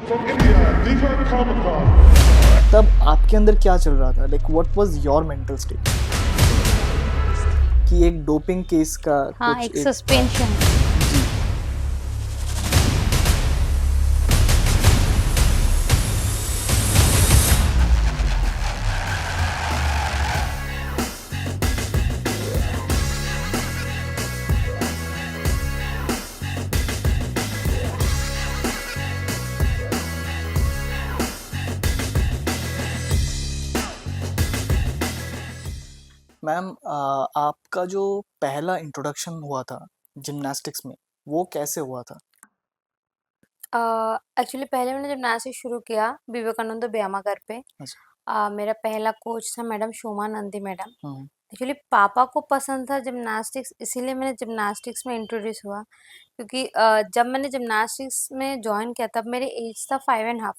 From India, Deepak Kamatkar. तब आपके अंदर क्या चल रहा था, like what was your mental state कि एक डोपिंग केस का हाँ, कुछ एक एक सस्पेंशन। जी मैम, आपका जो पहला इंट्रोडक्शन हुआ था जिमनास्टिक्स में वो कैसे हुआ था? एक्चुअली पहले मैंने जिमनास्टिक शुरू किया विवेकानंद व्यायामागार पे। अच्छा। मेरा पहला कोच था मैडम शोमा नंदी मैडम। हम्म। एक्चुअली पापा को पसंद था जिमनास्टिक्स, इसीलिए मैंने जिमनास्टिक्स में इंट्रोड्यूस हुआ। क्योंकि जब मैंने जिमनास्टिक्स में जॉइन किया तब मेरे एज था 5.5।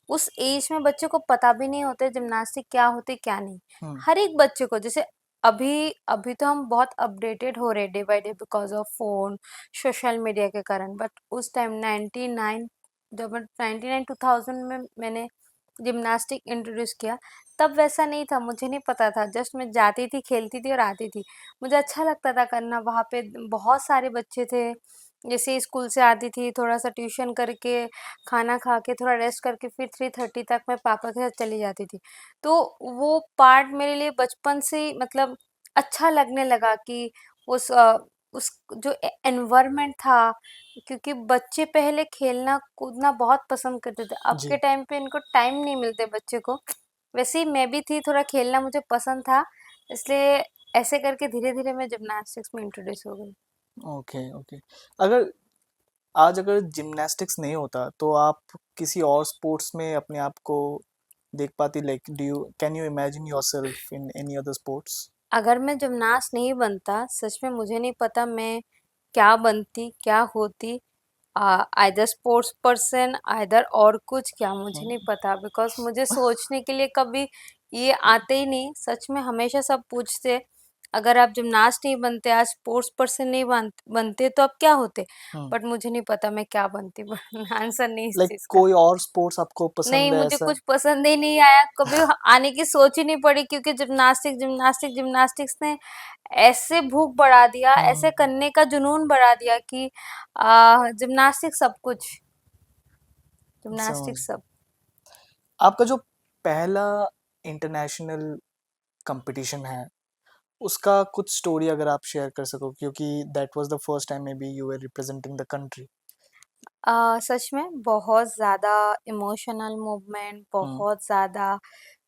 उस एज में बच्चे को पता भी नहीं होता जिमनास्टिक क्या होती क्या नहीं। हम्म। हर एक बच्चे को, जैसे अभी अभी तो हम बहुत अपडेटेड हो रहे day by day because of phone, social media के कारण। बट उस टाइम 99, जब मैं 99 2000 में मैंने जिमनास्टिक इंट्रोड्यूस किया, तब वैसा नहीं था, मुझे नहीं पता था। जस्ट मैं जाती थी, खेलती थी और आती थी। मुझे अच्छा लगता था करना। वहाँ पे बहुत सारे बच्चे थे। जैसे स्कूल से आती थी, थोड़ा सा ट्यूशन करके, खाना खा के, थोड़ा रेस्ट करके, फिर 3:30 तक मैं पापा के साथ चली जाती थी। तो वो पार्ट मेरे लिए बचपन से ही मतलब अच्छा लगने लगा कि उस जो एनवायरनमेंट था, क्योंकि बच्चे पहले खेलना कूदना बहुत पसंद करते थे। अब के जी। टाइम पे इनको टाइम नहीं मिलते बच्चे को। वैसे ही मैं भी थी, थोड़ा खेलना मुझे पसंद था, इसलिए ऐसे करके धीरे-धीरे मैं जिमनास्टिक्स में इंट्रोड्यूस हो गई। Okay, okay. अगर अगर जिमनास्टिक्स नहीं होता तो आप किसी और स्पोर्ट्स में अपने आप को देख पाती, like do you can you imagine yourself in any other sports? अगर मैं जिमनास्ट नहीं बनता, सच में मुझे नहीं पता मैं क्या बनती, क्या होती। आइदर स्पोर्ट्स पर्सन, आइदर और कुछ, क्या मुझे नहीं पता। बिकॉज मुझे सोचने के लिए कभी ये आते ही नहीं। सच में हमेशा सब पूछते, अगर आप जिमनास्ट नहीं बनते, आज स्पोर्ट्स पर्सन नहीं बनते तो आप क्या होते। बट मुझे नहीं पता मैं क्या बनती। आंसर नहीं इस लाइक चीज का। कोई और स्पोर्ट्स आपको नहीं, पसंद है मुझे ऐसा? कुछ पसंद ही नहीं आया, कभी आने की सोच ही नहीं पड़ी, क्योंकि जिमनास्टिक्स ने ऐसे भूख बढ़ा दिया, ऐसे हम्म। करने का जुनून बढ़ा दिया कि जिमनास्टिक्स सब कुछ, समझ। जिमनास्टिक्स सब। आपका जो पहला इंटरनेशनल कंपटीशन है उसका कुछ स्टोरी अगर आप शेयर कर सको, क्योंकि that was the first time maybe you were representing the country. सच में बहुत ज़्यादा इमोशनल मूवमेंट, हम्म। बहुत ज़्यादा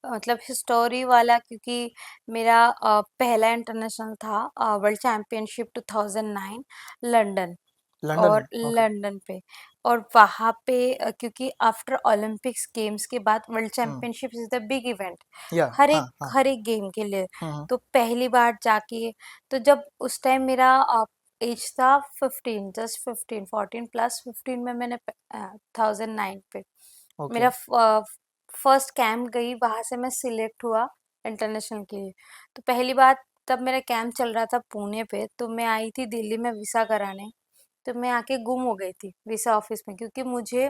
मतलब हिस्टोरी वाला, क्योंकि मेरा पहला इंटरनेशनल था वर्ल्ड चैंपियनशिप 2009 लंदन। लंदन और में? ओके। लंदन पे, और वहाँ पे क्योंकि आफ्टर ओलंपिक्स गेम्स के बाद world hmm. Championship is the big event या हाँ हाँ। हर एक गेम के लिए। हम्म। तो पहली बार जाके, तो जब उस टाइम मेरा एज था 15, जस्ट 15, 14 प्लस 15 में मैंने 2009 पे ओके। मेरा फर्स्ट कैंप गई, वहां से मैं सिलेक्ट हुआ इंटरनेशनल के लिए। तो पहली बार तब मेरा कैंप चल रहा था पुणे पे, तो मैं आई थी दिल्ली में वीसा कराने। तो मैं आके गुम हो गई थी वीसा ऑफिस में, क्योंकि मुझे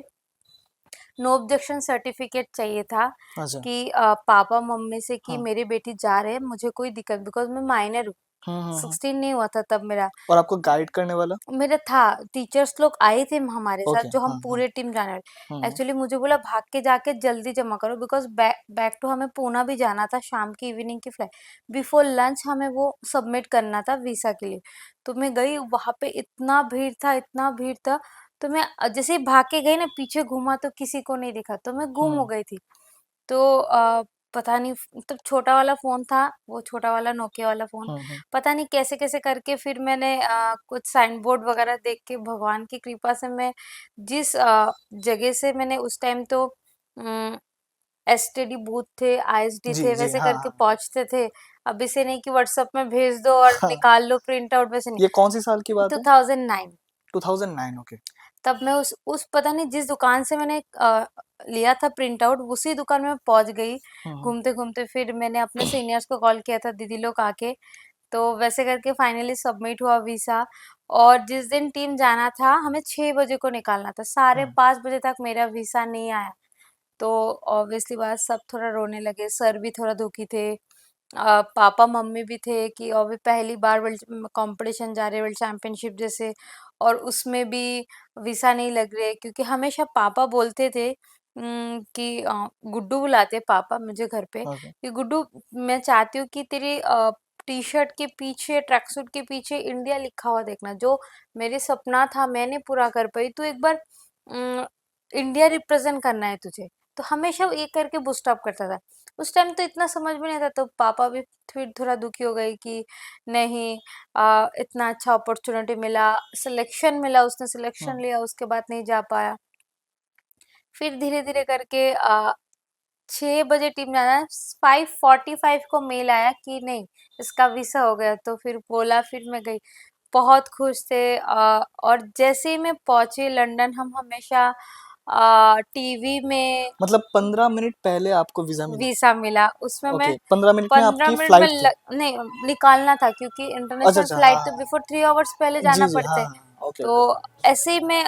नो ऑब्जेक्शन सर्टिफिकेट चाहिए था अच्छा। कि पापा मम्मी से कि हाँ। मेरी बेटी जा रहे हैं, मुझे कोई दिक्कत, बिकॉज मैं माइनर हूँ, हम्म। 16 नहीं हुआ था तब मेरा। और आपको गाइड करने वाला? मेरा था, टीचर्स लोग आए थे हमारे साथ, ओके। जो हम हाँ हाँ। पूरे टीम जाने वाले। हम्म। एक्चुअली मुझे बोला भाग के जाके जल्दी जमा करो, बिकॉज बैक बैक टू हमें पूना भी जाना था, शाम की इवनिंग की फ्लाइट। बिफोर लंच हमें वो सबमिट करना था वीसा के लिए। तो मैं गई, वहां पे इतना भीड़ था, इतना भीड़ था। तो मैं जैसे ही भाग के गई ना, पीछे घूमा तो किसी को नहीं दिखा, तो मैं गुम हो हम्म। गई थी। तो पता नहीं, तब छोटा वाला फ़ोन था, वो छोटा वाला नोकिया वाला फ़ोन। हम्म। पता नहीं कैसे-कैसे करके फिर मैंने कुछ साइन बोर्ड वगैरह देख के, भगवान की कृपा से मैं जिस जगह से मैंने उस टाइम तो उम, एसटीडी बूथ थे, आईएसडी जी थे, जी वैसे हाँ करके हाँ पहुँचते थे। अभी से नहीं कि व्हाट्सएप में भेज दो और हाँ। निकाल लो प्रिंट आउट, वैसे नहीं। ये कौन सी साल की बात है? 2009। 2009। ओके। तब मैं उस पता नहीं जिस दुकान से मैंने लिया था प्रिंट आउट, उसी दुकान में पहुंच गई। हम्म। घूमते घूमते फिर मैंने अपने सीनियर्स को कॉल किया था, दीदी लोग आके। तो वैसे करके फाइनली सबमिट हुआ वीसा। और जिस दिन टीम जाना था हमें 6 बजे को निकालना था, साढ़े हम्म 5 बजे तक मेरा वीसा नहीं आया। तो ऑब्वियसली बात सब थोड़ा रोने लगे, सर भी थोड़ा दुखी थे, पापा मम्मी भी थे कि अभी पहली बार वर्ल्ड कंपटीशन जा रहे, वर्ल्ड चैंपियनशिप जैसे, और उसमें भी वीसा नहीं लग रहे, क्योंकि हमेशा पापा बोलते थे कि गुड्डू बुलाते पापा मुझे घर पे ओके कि गुड्डू मैं चाहती हूँ कि तेरी टी शर्ट के पीछे, ट्रैक सूट के पीछे इंडिया लिखा हुआ देखना, जो मेरे सपना था मैंने पूरा कर पाई, तू एक बार इंडिया रिप्रेजेंट करना है तुझे। तो हमेशा ये करके बूस्ट अप करता था। उस टाइम तो इतना समझ में नहीं आता, तो पापा भी फिर थोड़ा दुखी हो गए कि नहीं, इतना अच्छा अपॉर्चुनिटी मिला, सिलेक्शन मिला, उसने सिलेक्शन हम्म लिया, उसके बाद नहीं जा पाया। फिर धीरे धीरे करके 6 बजे टीम जाना है, 5:45 को मेल आया कि नहीं, इसका वीसा हो गया। तो फिर बोला, फिर मैं गई, बहुत खुश थे। और जैसे ही मैं पहुंची लंदन, हम हमेशा टीवी में मतलब 15 मिनट पहले आपको वीजा मिला? वीसा मिला, उसमें मैं ओके, 15 मिनट में 15 आपकी मिनट में फ्लाइट थी? नहीं, निकालना था, क्योंकि अच्छा इंटरनेशनल अच्छा, हाँ फ्लाइट तो हाँ बिफोर 3 आवर्स पहले हाँ। जाना जी जी, हाँ पड़ते हैं। हाँ, ओके तो ओके। ऐसे ही मैं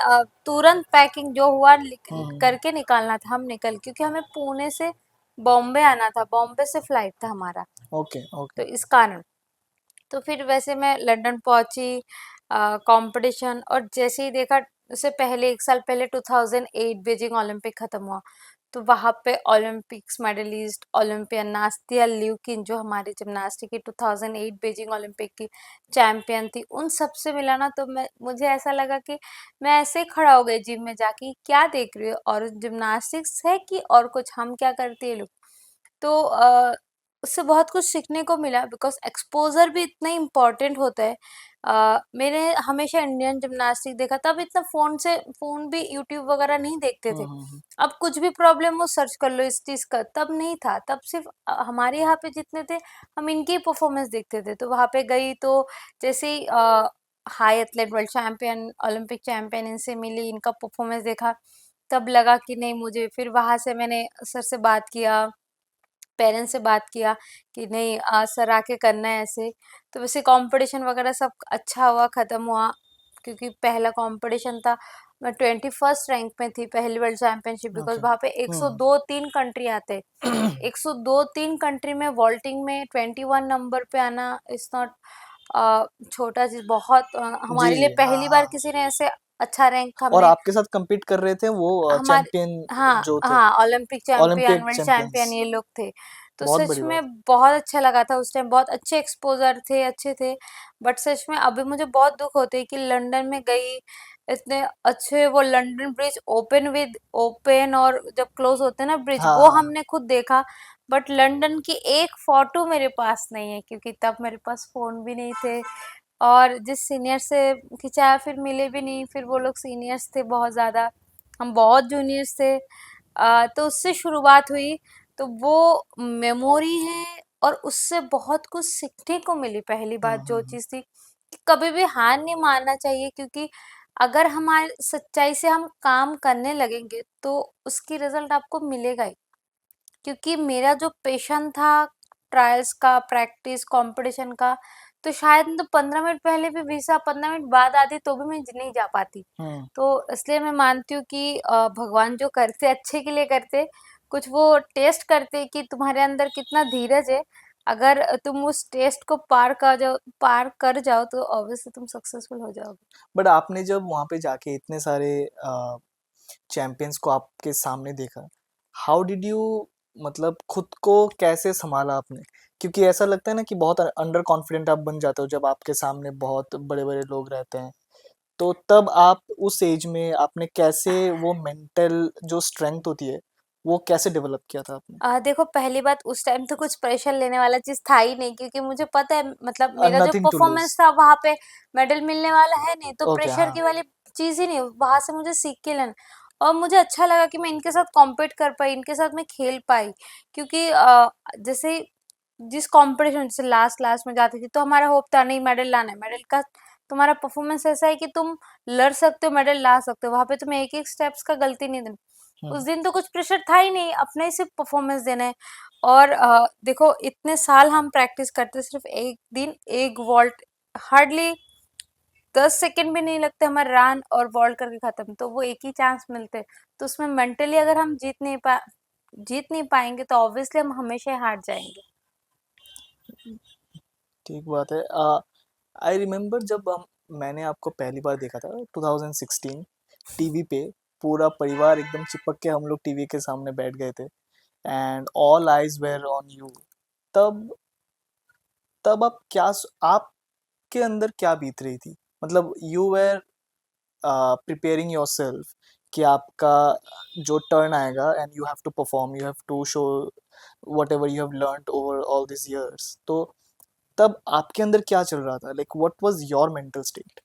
तुरंत पैकिंग जो हुआ हम्म करके निकालना था, हम निकल, क्योंकि हमें पुणे से बॉम्बे आना था, बॉम्बे से फ्लाइट था हमारा। Okay okay. तो इस कारण, तो फिर वैसे मैं लंदन पहुंची, कंपटीशन, और जैसे ही देखा, उससे पहले 1 साल पहले 2008 बीजिंग ओलंपिक खत्म हुआ, तो वहां पे ओलंपिक्स मेडलिस्ट, ओलंपियन नास्तिया ल्यूकिन, जो हमारी जिम्नास्टिक की 2008 बीजिंग ओलंपिक की चैंपियन थी, उन सबसे मिला ना, तो मुझे ऐसा लगा कि मैं ऐसे ही खड़ा हो गई जिम में जाके, क्या देख रही हो, और जिम्नास्टिक्स है कि और कुछ, हम क्या करते हैं ये लोग। तो उससे बहुत कुछ सीखने को मिला, बिकॉज एक्सपोजर भी इतना इम्पोर्टेंट होता है। मैंने हमेशा इंडियन जिम्नास्टिक देखा, तब इतना फोन भी यूट्यूब वगैरह नहीं देखते थे। हम्म। अब कुछ भी प्रॉब्लम हो सर्च कर लो इस चीज का, तब नहीं था, तब सिर्फ हमारे यहाँ पे जितने थे, हम इनकी परफॉर्मेंस देखते थे। तो वहां पे गई, तो जैसे ही high athlete, world champion, Olympic champion, इनसे मिली, इनका परफॉर्मेंस देखा, तब लगा कि नहीं, मुझे फिर वहां से मैंने सर से बात किया, पेरेंट्स से बात किया कि नहीं, सर आके करना है ऐसे। तो वैसे कंपटीशन वगैरह सब अच्छा हुआ, खत्म हुआ, क्योंकि पहला कंपटीशन था, मैं 21st रैंक में थी, पहली वर्ल्ड चैंपियनशिप, बिकॉज ओके। वहाँ पे 102-3 कंट्री आते, 102-3 कंट्री में वॉल्टिंग में 21 नंबर पे आना इज नॉट छोटा चीज, बहुत जी हमारे लिए जी, हाँ पहली बार हाँ। किसी ने ऐसे अच्छा रैंक और हमने, आपके साथ compete कर रहे थे वो हमारे, चैंपियन हाँ जो थे, हाँ, Olympic champion, Olympic world champion, champions? ये लोग थे। तो बहुत सच बड़ी बात। में बहुत अच्छा लगा था उस टाइम, बहुत अच्छे एक्सपोजर थे, अच्छे थे। बट सच में अभी मुझे बहुत दुख होते है कि लंदन में गई, इतने अच्छे, वो लंदन ब्रिज ओपन और जब क्लोज होते हैं ना ब्रिज, हाँ वो हाँ। हमने खुद देखा। बट लंदन की एक फोटो मेरे पास नहीं है, क्योंकि तब मेरे पास फोन भी नहीं थे, और जिस सीनियर से खिंचाया फिर मिले भी नहीं, फिर वो लोग सीनियर्स थे बहुत ज़्यादा, हम बहुत जूनियर्स थे। तो उससे शुरुआत हुई, तो वो मेमोरी है, और उससे बहुत कुछ सीखने को मिली। पहली बात जो हम्म। चीज़ थी कि कभी भी हार नहीं मानना चाहिए, क्योंकि अगर हमारे सच्चाई से हम काम करने लगेंगे, तो उसकी रिजल्ट आपको मिलेगा ही। क्योंकि मेरा जो पैशन था ट्रायल्स का, प्रैक्टिस, कंपटीशन का, तो शायद तो 15 मिनट पहले भी वीसा 15 मिनट बाद आती, तो भी मैं नहीं जा पाती। हम्म। तो इसलिए मैं मानती हूँ कि भगवान जो करते अच्छे के लिए करते, कुछ वो टेस्ट करते कि तुम्हारे अंदर कितना धीरज है। अगर तुम उस टेस्ट को पार कर जाओ, तो ऑब्वियसली तुम सक्सेसफुल हो जाओगे। बट आपने जब वहां पे जाके इतने सारे चैंपियंस को आपके सामने देखा, हाउ डिड यू, मतलब खुद को कैसे संभाला आपने? क्योंकि ऐसा लगता है ना कि बहुत अंडर कॉन्फिडेंट आप बन जाते हो जब आपके सामने बहुत बड़े बड़े लोग रहते हैं। तो तब आप उस एज में आपने कैसे वो मेंटल जो स्ट्रेंथ होती है वो कैसे डेवलप किया था आपने? देखो, पहली बात, उस टाइम तो कुछ प्रेशर लेने वाला चीज था ही नहीं, क्योंकि मुझे पता है, मतलब मेरा जो नथिंग टू लूज। परफॉर्मेंस था वहां पे मेडल मिलने वाला है नहीं, तो ओके, प्रेशर हाँ। की वाली चीज ही नहीं, वहां से मुझे सीख के लेना। और मुझे अच्छा लगा कि मैं इनके साथ कॉम्पीट कर पाई, इनके साथ मैं खेल पाई, क्योंकि जैसे जिस कंपटीशन, जैसे लास्ट लास्ट में जाती थी, तो हमारा होप था नहीं, मेडल लाना है, मेडल का तुम्हारा परफॉर्मेंस ऐसा है कि तुम लड़ सकते हो, मेडल ला सकते हो, वहां पे तुम्हें एक एक स्टेप्स का गलती नहीं देना। उस हम्म दिन तो कुछ प्रेशर था ही नहीं, अपना ही सिर्फ परफॉर्मेंस देना है। और देखो, इतने साल हम प्रैक्टिस करते, सिर्फ एक दिन एक वॉल्ट, हार्डली 10 सेकंड भी नहीं लगते हमारे रन और वॉल्ट करके खत्म, तो वो एक ही चांस मिलते, तो उसमें मेंटली अगर हम जीत नहीं पाएंगे तो ऑब्वियसली हम हमेशा ही हार जाएंगे। ठीक बात है। आई रिमेम्बर जब मैंने आपको पहली बार देखा था 2016 टीवी पे, पूरा परिवार एकदम चिपक के हम लोग टीवी के सामने बैठ गए थे and all eyes were on you. तब तब आपके अंदर क्या बीत रही थी? मतलब यू वेर प्रिपेयरिंग योरसेल्फ कि आपका जो टर्न आएगा and you have to perform, you have to show whatever you have learned over all these years. तो तब आपके अंदर क्या चल रहा था? Like what was your mental state?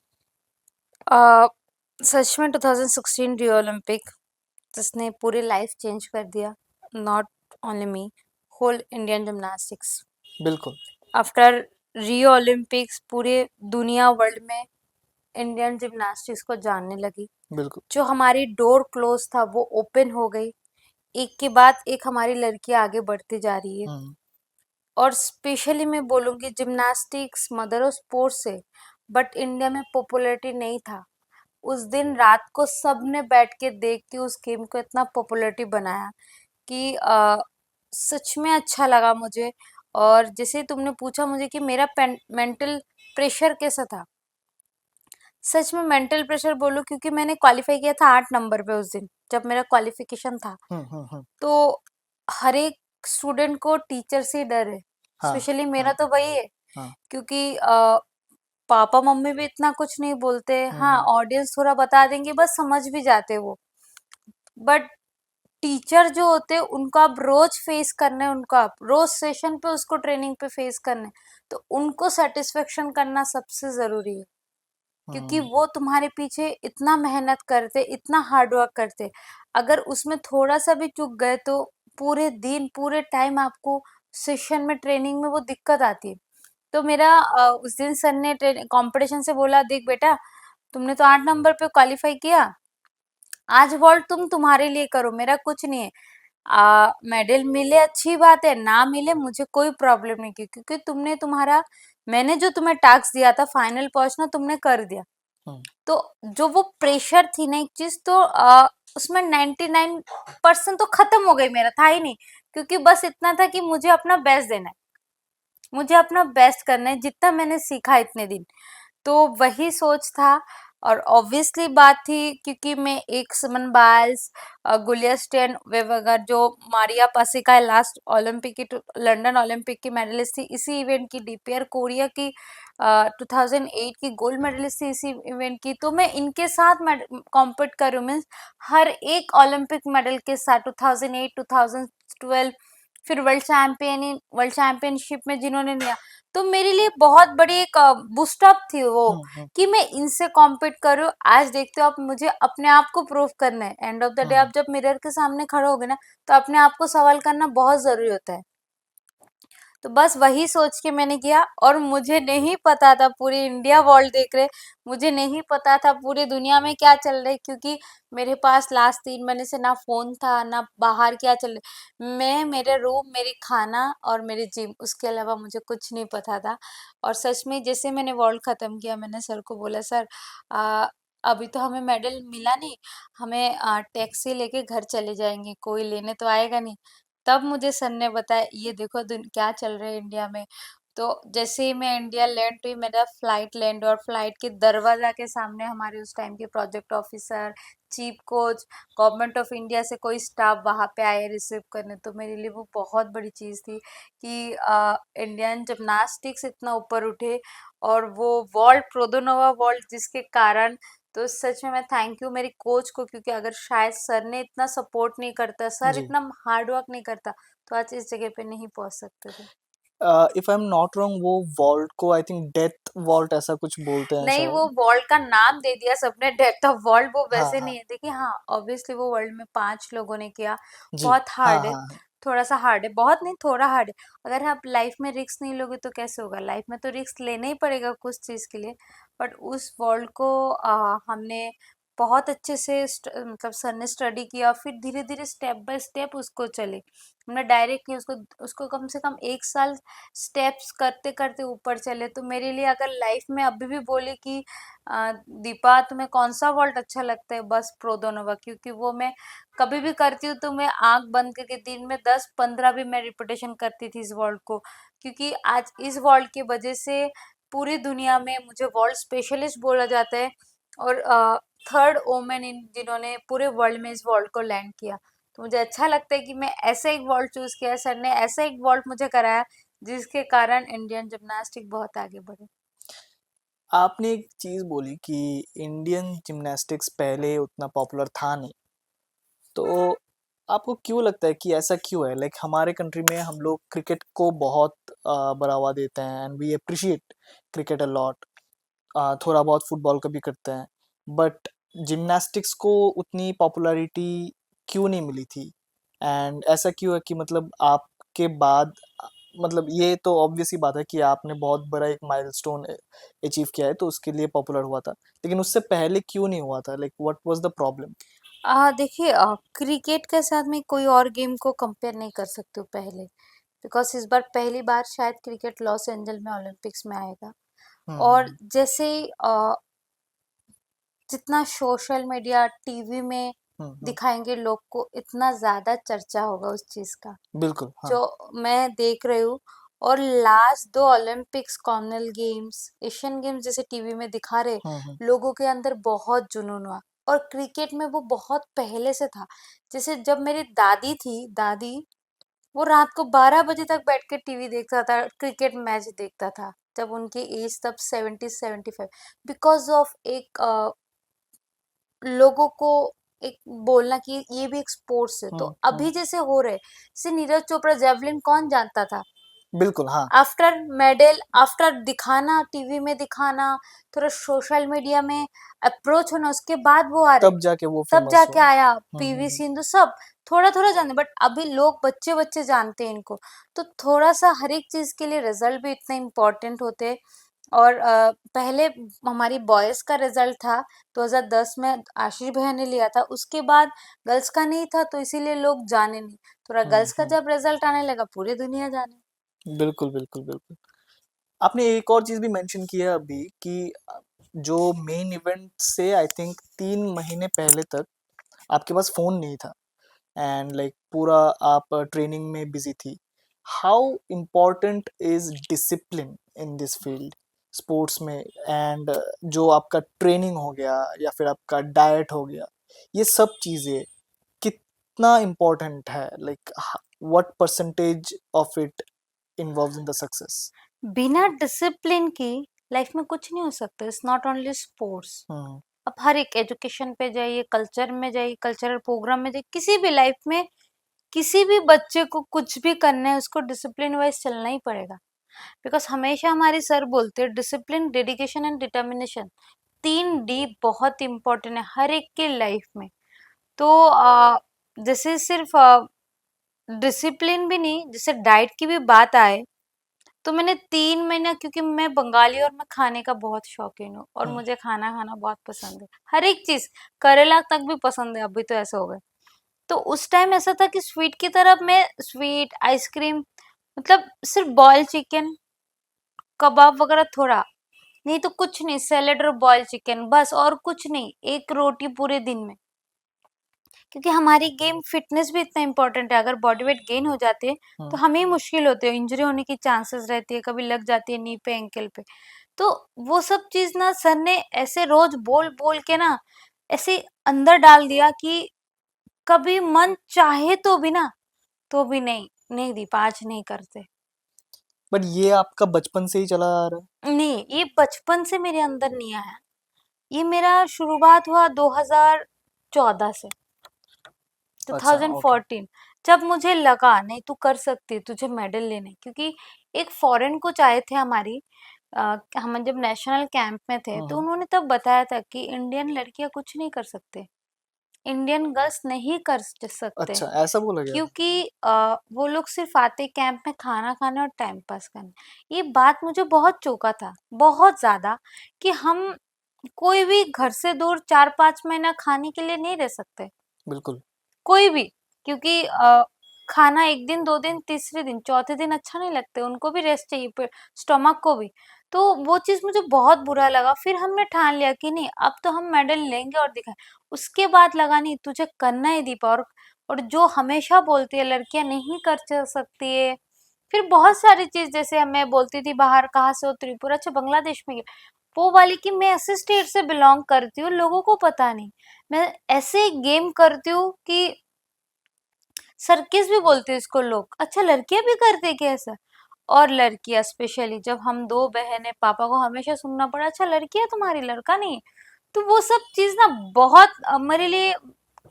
अ, सच में 2016 रियो ओलंपिक जिसने पूरी लाइफ चेंज कर दिया, not only me, whole Indian gymnastics. बिल्कुल। आफ्टर रियो ओलंपिक्स पूरे दुनिया वर्ल्ड में इंडियन जिमनास्टिक्स को जानने लगी। बिल्कुल। जो हमारी डोर क्लोज था वो ओपन हो गई, एक के बाद एक हमारी लड़कियां आगे बढ़ती जा रही है। हम्म। और स्पेशली मैं बोलूँगी जिम्नास्टिक्स मदर ऑफ स्पोर्ट्स है, बट इंडिया में पॉपुलैरिटी नहीं था। उस दिन रात को सबने बैठ के देख के उस गेम को इतना पॉपुलैरिटी बनाया कि सच में अच्छा लगा मुझे। और जैसे तुमने पूछा मुझे कि मेरा मेंटल प्रेशर कैसा था, सच में मेंटल प्रेशर बोलूं क्योंकि मैंने क्वालिफाई किया था 8 नंबर पे उस दिन जब मेरा क्वालिफिकेशन था। हम्म। तो हर एक स्टूडेंट को टीचर से डर है, हाँ। स्पेशली मेरा हाँ। तो वही है हाँ। क्योंकि पापा मम्मी भी इतना कुछ नहीं बोलते, हाँ हम्म। ऑडियंस थोड़ा बता देंगे बस समझ भी जाते वो, बट टीचर जो होते हैं उनको आप रोज फेस करने, उनको आप रोज सेशन पे उसको ट्रेनिंग पे फेस करने, तो उनको सेटिस्फेक्शन करना सबसे जरूरी है क्योंकि हम्म। वो तुम्हारे पीछे इतना मेहनत करते, इतना हार्ड वर्क करते। अगर उसमें थोड़ा सा भी चूक गए तो पूरे दिन पूरे टाइम आपको सेशन में ट्रेनिंग में वो दिक्कत आती है। तो मेरा उस दिन सर ने कंपटीशन से बोला, देख बेटा तुमने तो 8 नंबर पे क्वालिफाई किया, आज वॉल्ट तुम्हारे लिए करो, मेरा कुछ नहीं है। मेडल मिले अच्छी बात है, ना मिले मुझे कोई प्रॉब्लम नहीं क्योंकि तुमने मैंने जो तुम्हें टास्क दिया था फाइनल पहुंचना तुमने कर दिया। हम्म। तो जो वो प्रेशर थी ना एक चीज, तो उसमें 99% तो खत्म हो गई, मेरा था ही नहीं क्योंकि बस इतना था कि मुझे अपना बेस्ट देना है, मुझे अपना बेस्ट करना है, जितना मैंने सीखा इतने दिन। तो वही सोच था। और ऑब्वियसली बात थी क्योंकि मैं एक सिमन बाइल्स, गुलिया स्टेन वेवगर जो मारिया पासिका है लास्ट ओलंपिक की लंदन ओलंपिक की मेडलिस्ट थी इसी इवेंट की, डीपीआर कोरिया की 2008 की गोल्ड मेडलिस्ट थी इसी इवेंट की, तो मैं इनके साथ कॉम्पीट कर रही हूँ, मीन्स हर एक ओलंपिक मेडल के साथ 2008 2012 फिर वर्ल्ड चैंपियनशिप में जिन्होंने लिया, तो मेरे लिए बहुत बड़ी एक बूस्टअप थी वो हम्म। कि मैं इनसे कॉम्पीट करूँ। आज देखते हो आप, मुझे अपने आप को प्रूव करना है, एंड ऑफ द डे हम्म। आप जब मिरर के सामने खड़े होगे ना तो अपने आप को सवाल करना बहुत जरूरी होता है। तो बस वही सोच के मैंने किया, और मुझे नहीं पता था पूरी इंडिया वर्ल्ड देख रहे, मुझे नहीं पता था पूरी दुनिया में क्या चल रहा है क्योंकि मेरे पास लास्ट 3 महीने से ना फोन था ना बाहर क्या चल रहा, मैं मेरे रूम मेरी खाना और मेरी जिम, उसके अलावा मुझे कुछ नहीं पता था। और सच में जैसे मैंने वर्ल्ड खत्म किया मैंने सर को बोला, सर अभी तो हमें मेडल मिला नहीं, हमें टैक्सी लेके घर चले जाएंगे, कोई लेने तो आएगा नहीं। तब मुझे सर ने बताया ये देखो क्या चल रहा है इंडिया में। तो जैसे ही मैं इंडिया लैंड हुई, मेरा फ्लाइट लैंड, और फ्लाइट के दरवाजा के सामने हमारे उस टाइम के project officer, chief coach, government of India से कोई स्टाफ वहां पे आए रिसीव करने, तो मेरे लिए वो बहुत बड़ी चीज थी कि इंडियन जिमनास्टिक्स इतना ऊपर उठे, और वो वर्ल्ड प्रोदोनोवा वर्ल्ड जिसके कारण, तो सच में मैं थैंक यू मेरी कोच को, क्योंकि अगर शायद सर ने इतना सपोर्ट नहीं करता, सर जी। इतना हार्ड वर्क नहीं करता, तो आज इस जगह पे नहीं पहुंच सकते थे। If I am not wrong वो वॉल्ट को आई थिंक डेथ वॉल्ट ऐसा कुछ बोलते हैं नहीं, वो शायद। वर्ल्ड का नाम दे दिया सबने, डेथ ऑफ वर्ल्ड, वो हाँ वैसे हाँ। नहीं है। देखिए हाँ, ऑब्वियसली वो वर्ल्ड में 5 लोगों ने किया, जी। बहुत हाँ हार्ड है, हाँ हाँ। थोड़ा सा हार्ड है, बहुत नहीं थोड़ा हार्ड है। अगर आप लाइफ में रिस्क नहीं लोगे तो कैसे होगा, लाइफ में तो रिस्क लेना ही पड़ेगा कुछ चीज के लिए। बट उस वर्ल्ड को हमने बहुत अच्छे से मतलब सर ने स्टडी किया, फिर धीरे धीरे स्टेप बाय स्टेप उसको चले। हमने डायरेक्ट नहीं, उसको उसको कम से कम 1 साल स्टेप्स करते करते ऊपर चले। तो मेरे लिए अगर लाइफ में अभी भी बोले कि दीपा तुम्हें कौन सा वॉल्ट अच्छा लगता है, बस प्रोदोनोवा, क्योंकि वो मैं कभी भी करती हूँ तो मैं आंख बंद करके दिन में 10-15 भी मैं रिपीटेशन करती थी इस वॉल्ट को, क्योंकि आज इस वॉल्ट की वजह से पूरी दुनिया में मुझे वर्ल्ड स्पेशलिस्ट बोला जाता है, और थर्ड वोमेन इन जिन्होंने पूरे वर्ल्ड में इस वर्ल्ड को लैंड किया। तो मुझे अच्छा लगता है कि मैं ऐसा एक वर्ल्ड चूज किया, सर ने ऐसा एक वर्ल्ड मुझे कराया जिसके कारण इंडियन जिम्नास्टिक बहुत आगे बढ़े। आपने एक चीज बोली कि इंडियन जिम्नास्टिक्स पहले उतना पॉपुलर था नहीं, तो आपको क्यों लगता है कि ऐसा क्यों है? लाइक हमारे कंट्री में हम लोग क्रिकेट को बहुत बढ़ावा देते हैं and we appreciate cricket a lot, थोड़ा बहुत फुटबॉल का भी करते हैं, बट जिम्नास्टिक्स को उतनी पॉपुलैरिटी क्यों नहीं मिली थी? एंड ऐसा क्यों है कि मतलब आपके बाद मतलब ये तो ऑब्वियस ही बात है कि आपने बहुत बड़ा एक माइलस्टोन अचीव किया है तो उसके लिए पॉपुलर हुआ था, लेकिन उससे पहले क्यों नहीं हुआ था? Like what was the problem? देखिए, क्रिकेट के साथ में कोई और गेम को कंपेयर नहीं कर सकती हूँ पहले, बिकॉज इस बार पहली बार शायद क्रिकेट लॉस एंजल में ओलंपिक्स में आएगा। और हम्म जैसे जितना सोशल मीडिया टीवी में हम्म। दिखाएंगे लोग को, इतना ज्यादा चर्चा होगा उस चीज का, बिल्कुल हाँ। जो मैं देख रही हूँ। और last 2 Olympics, Commonwealth Games, Asian games जैसे टीवी में दिखा रहे, हम्म। लोगों के अंदर बहुत जुनून हुआ। और क्रिकेट में वो बहुत पहले से था। जैसे जब मेरी दादी थी, दादी वो रात को 12 बजे तक बैठ के टीवी देखता था, क्रिकेट मैच देखता था, जब उनकी एज तब 70-75, बिकॉज ऑफ एक लोगों को एक बोलना कि ये भी एक स्पोर्ट्स है। तो हम्म। अभी जैसे हो रहे, जैसे नीरज चोपड़ा जेवलिन कौन जानता था, बिल्कुल हाँ। आफ्टर मेडल, आफ्टर दिखाना, टीवी में दिखाना, थोड़ा सोशल मीडिया में अप्रोच होना, उसके बाद वो आ रहे, तब जाके वो तब फेमस जाके हुआ। आया पीवी सिंधु, सब थोड़ा थोड़ा जानते, बट अभी लोग बच्चे बच्चे जानते हैं इनको। तो थोड़ा सा हर एक चीज के लिए रिजल्ट भी इतने इम्पोर्टेंट होते हैं। और पहले हमारी बॉयज का रिजल्ट था 2010 में, आशीष भैया ने लिया था, उसके बाद गर्ल्स का नहीं था, तो इसीलिए लोग जाने नहीं। थोड़ा गर्ल्स का हम्म। जब रिजल्ट आने लगा, पूरी दुनिया जाने। बिल्कुल बिल्कुल बिल्कुल। आपने एक और चीज भी मेंशन किया अभी कि जो मेन इवेंट से आई थिंक 3 महीने पहले तक आपके पास फोन नहीं था एंड लाइक पूरा आप ट्रेनिंग में बिजी थी। How important is discipline in this field, sports में? एंड जो आपका ट्रेनिंग हो गया या फिर आपका डाइट हो गया, ये सब चीज़ें कितना इम्पोर्टेंट है? Like what percentage of it involves in the success? बिना डिसिप्लिन की लाइफ में कुछ नहीं हो सकता। It's not only sports. Hmm अब हर एक एजुकेशन पे जाइए, कल्चर में जाइए, कल्चरल प्रोग्राम में जाइए, किसी भी लाइफ में किसी भी बच्चे को कुछ भी करना है, उसको डिसिप्लिन वाइज चलना ही पड़ेगा। बिकॉज हमेशा हमारे सर बोलते हैं discipline, dedication and determination, 3D बहुत इंपॉर्टेंट है हर एक के लाइफ में। तो जैसे सिर्फ डिसिप्लिन भी नहीं, जैसे डाइट की भी बात आए, तो मैंने 3 महीना, क्योंकि मैं बंगाली और मैं खाने का बहुत शौकीन हूँ और हम्म। मुझे खाना खाना बहुत पसंद है, हर एक चीज, करेला तक भी पसंद है, अभी तो ऐसा हो गया। तो उस टाइम ऐसा था कि स्वीट की तरफ मैं, स्वीट आइसक्रीम, मतलब सिर्फ बॉयल चिकन, कबाब वगैरह थोड़ा, नहीं तो कुछ नहीं, सैलेड और बॉयल चिकन बस, और कुछ नहीं, एक रोटी पूरे दिन में। क्योंकि हमारी गेम फिटनेस भी इतना इम्पोर्टेंट है, अगर बॉडी वेट गेन हो जाते हैं तो हम्म। हमें ही मुश्किल होती है, इंजरी होने की चांसेस रहती है, कभी लग जाती है नी पे, एंकल पे। तो वो सब चीज ना सर ने ऐसे रोज बोल बोल के ना ऐसे अंदर डाल दिया कि कभी मन चाहे तो भी ना, तो भी नहीं, नहीं दीपा आज नहीं करते। बट ये आपका बचपन से ही चला आ रहा नहीं, ये बचपन से मेरे अंदर नहीं आया, ये मेरा शुरुआत हुआ 2014 से, है। अच्छा ओके। 2014, जब मुझे लगा नहीं तू कर सकती, तुझे मेडल लेने, क्योंकि एक फॉरेन कोच आए थे हमारी, हम जब नेशनल कैंप में थे तो हम्म। उन्होंने तब बताया था कि इंडियन लड़कियां कुछ नहीं कर सकते, इंडियन गर्ल्स नहीं कर सकते, अच्छा ऐसा बोला गया था? क्योंकि वो लोग सिर्फ आते कैंप में खाना खाने और टाइम पास करने। ये बात मुझे बहुत चौंका था, बहुत ज्यादा, कि हम कोई भी घर से दूर 4-5 महीना खाने के लिए नहीं रह सकते, बिल्कुल। कोई भी। क्योंकि खाना 1 दिन, 2 दिन, तीसरे दिन, चौथे दिन अच्छा नहीं लगते, उनको भी रेस्ट चाहिए, पे स्टमक को भी। तो वो चीज़ मुझे बहुत बुरा लगा, फिर हमने ठान लिया कि नहीं अब तो हम मेडल लेंगे और दिखाएँ। उसके बाद लगा नहीं तुझे करना है दीपा, और जो हमेशा बोलती है लड़कियाँ नहीं कर सकती है। फिर बहुत सारी चीज़ जैसे मैं बोलती थी बाहर कहाँ से हो त्रिपुरा, अच्छा बांग्लादेश में गए। वो वाली कि मैं ऐसे स्टेट से बिलॉन्ग करती हूँ, लोगों को पता नहीं। मैं ऐसे गेम करती हूँ कि सर्किस भी बोलते हैं इसको लोग। अच्छा लड़कियां भी करते हैं क्या ऐसा? और लड़कियां स्पेशली जब हम 2 बहनें, पापा को हमेशा सुनना पड़ा अच्छा लड़की है तुम्हारी, लड़का नहीं है। तो वो सब चीज ना बहुत मेरे लिए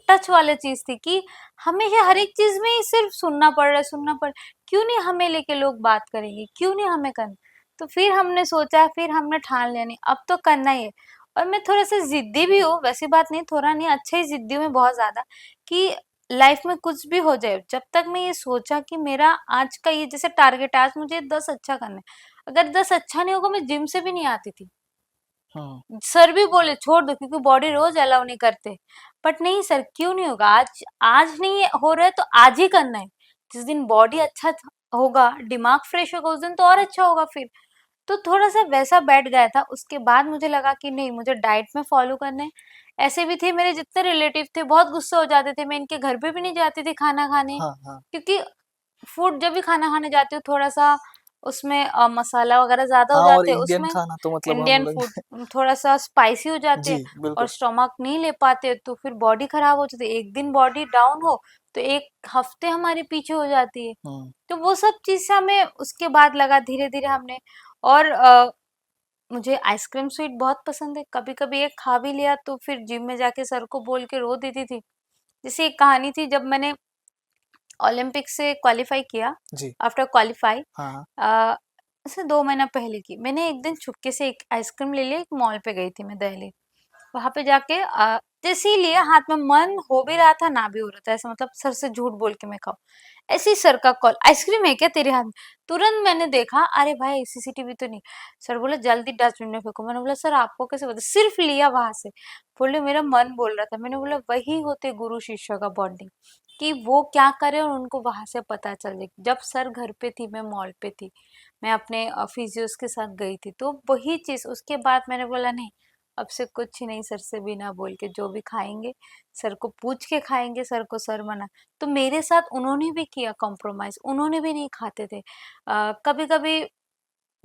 टच वाली चीज थी कि हमेशा हर एक चीज में ही सिर्फ सुनना पड़ रहा है। क्यों नहीं हमें लेके लोग बात करेंगे, क्यों नहीं हमें करना? तो फिर हमने सोचा, फिर हमने ठान लिया नहीं अब तो करना ही है। और मैं थोड़ा सा जिद्दी भी हूँ, वैसी बात नहीं, थोड़ा नहीं, अच्छा ही जिद्दी हूँ मैं बहुत ज्यादा, कि लाइफ में कुछ भी हो जाए, जब तक मैं ये सोचा कि मेरा आज का ये जैसे टारगेट है, आज मुझे 10 अच्छा करना है, अगर 10 अच्छा नहीं होगा मैं जिम से भी नहीं आती थी। सर भी बोले छोड़ दो क्योंकि बॉडी रोज अलाउ नहीं करते, बट नहीं सर क्यों नहीं होगा, आज आज नहीं हो रहा है तो आज ही करना है। जिस दिन बॉडी अच्छा होगा, दिमाग फ्रेश होगा, उस दिन तो और अच्छा होगा फिर। तो थोड़ा-सा वैसा बैठ गया था, उसके बाद मुझे लगा कि नहीं मुझे डाइट में फ़ॉलो करना है। ऐसे भी थे मेरे जितने रिलेटिव थे बहुत गुस्सा हो जाते थे, मैं इनके घर पे भी नहीं जाती थी खाना खाने, हाँ, हाँ। क्योंकि फूड जब भी खाना खाने जाती हूँ थोड़ा-सा उसमें मसाला वगैरह ज़्यादा हो हाँ, और जाते हैं, इंडियन उसमें खाना तो मतलब हम इंडियन लोग फूड थोड़ा-सा स्पाइसी हो जाते जी, हैं और बिल्कुल। स्टमक नहीं ले पाते, तो फिर बॉडी खराब हो जाती है। एक दिन बॉडी डाउन हो, तो 1 हफ्ते हमारे पीछे हो जाती है। हुँ, तो वो सब चीज़ से हमें उसके बाद लगा धीरे-धीरे हमने, और मुझे आइसक्रीम स्वीट बहुत पसंद है, कभी-कभी एक खा भी लिया तो फिर जिम में जाके सर को बोल के रो देती थी। जैसे एक कहानी थी, जब मैंने ओलंपिक से क्वालीफाई किया, जी। आफ्टर क्वालीफाई हाँ, हाँ। ऐसे 2 महीना पहले की, मैंने एक दिन चुपके से एक आइसक्रीम ले लिया, एक मॉल पे गई थी मैं दिल्ली। वहाँ पे जाके जैसे ही लिया हाथ में, मन हो भी रहा था ना भी हो रहा था, ऐसा मतलब सर से झूठ बोल के मैं खाऊं। ऐसे ही सर का कॉल, आइसक्रीम है क्या तेरे हाथ में? तुरंत मैंने देखा, अरे भाई सीसीटीवी तो नहीं। सर बोले जल्दी डस्टबिन में फेंको। मैंने बोला सर आपको कैसे पता? सिर्फ लिया वहां से। बोले मेरा मन बोल रहा था। मैंने बोला वही होते गुरु शिष्य का बॉन्डिंग, कि वो क्या करे और उनको वहां से पता चल जाए। जब सर घर पे थी, मैं मॉल पे थी, मैं अपने फिजियोस के साथ गई थी, तो वही चीज उसके बाद मैंने बोला नहीं, अब से कुछ नहीं, सर से बिना बोल के जो भी खाएंगे सर को पूछ के खाएंगे, सर को सर मना। तो मेरे साथ उन्होंने भी किया कॉम्प्रोमाइज, उन्होंने भी नहीं खाते थे। कभी कभी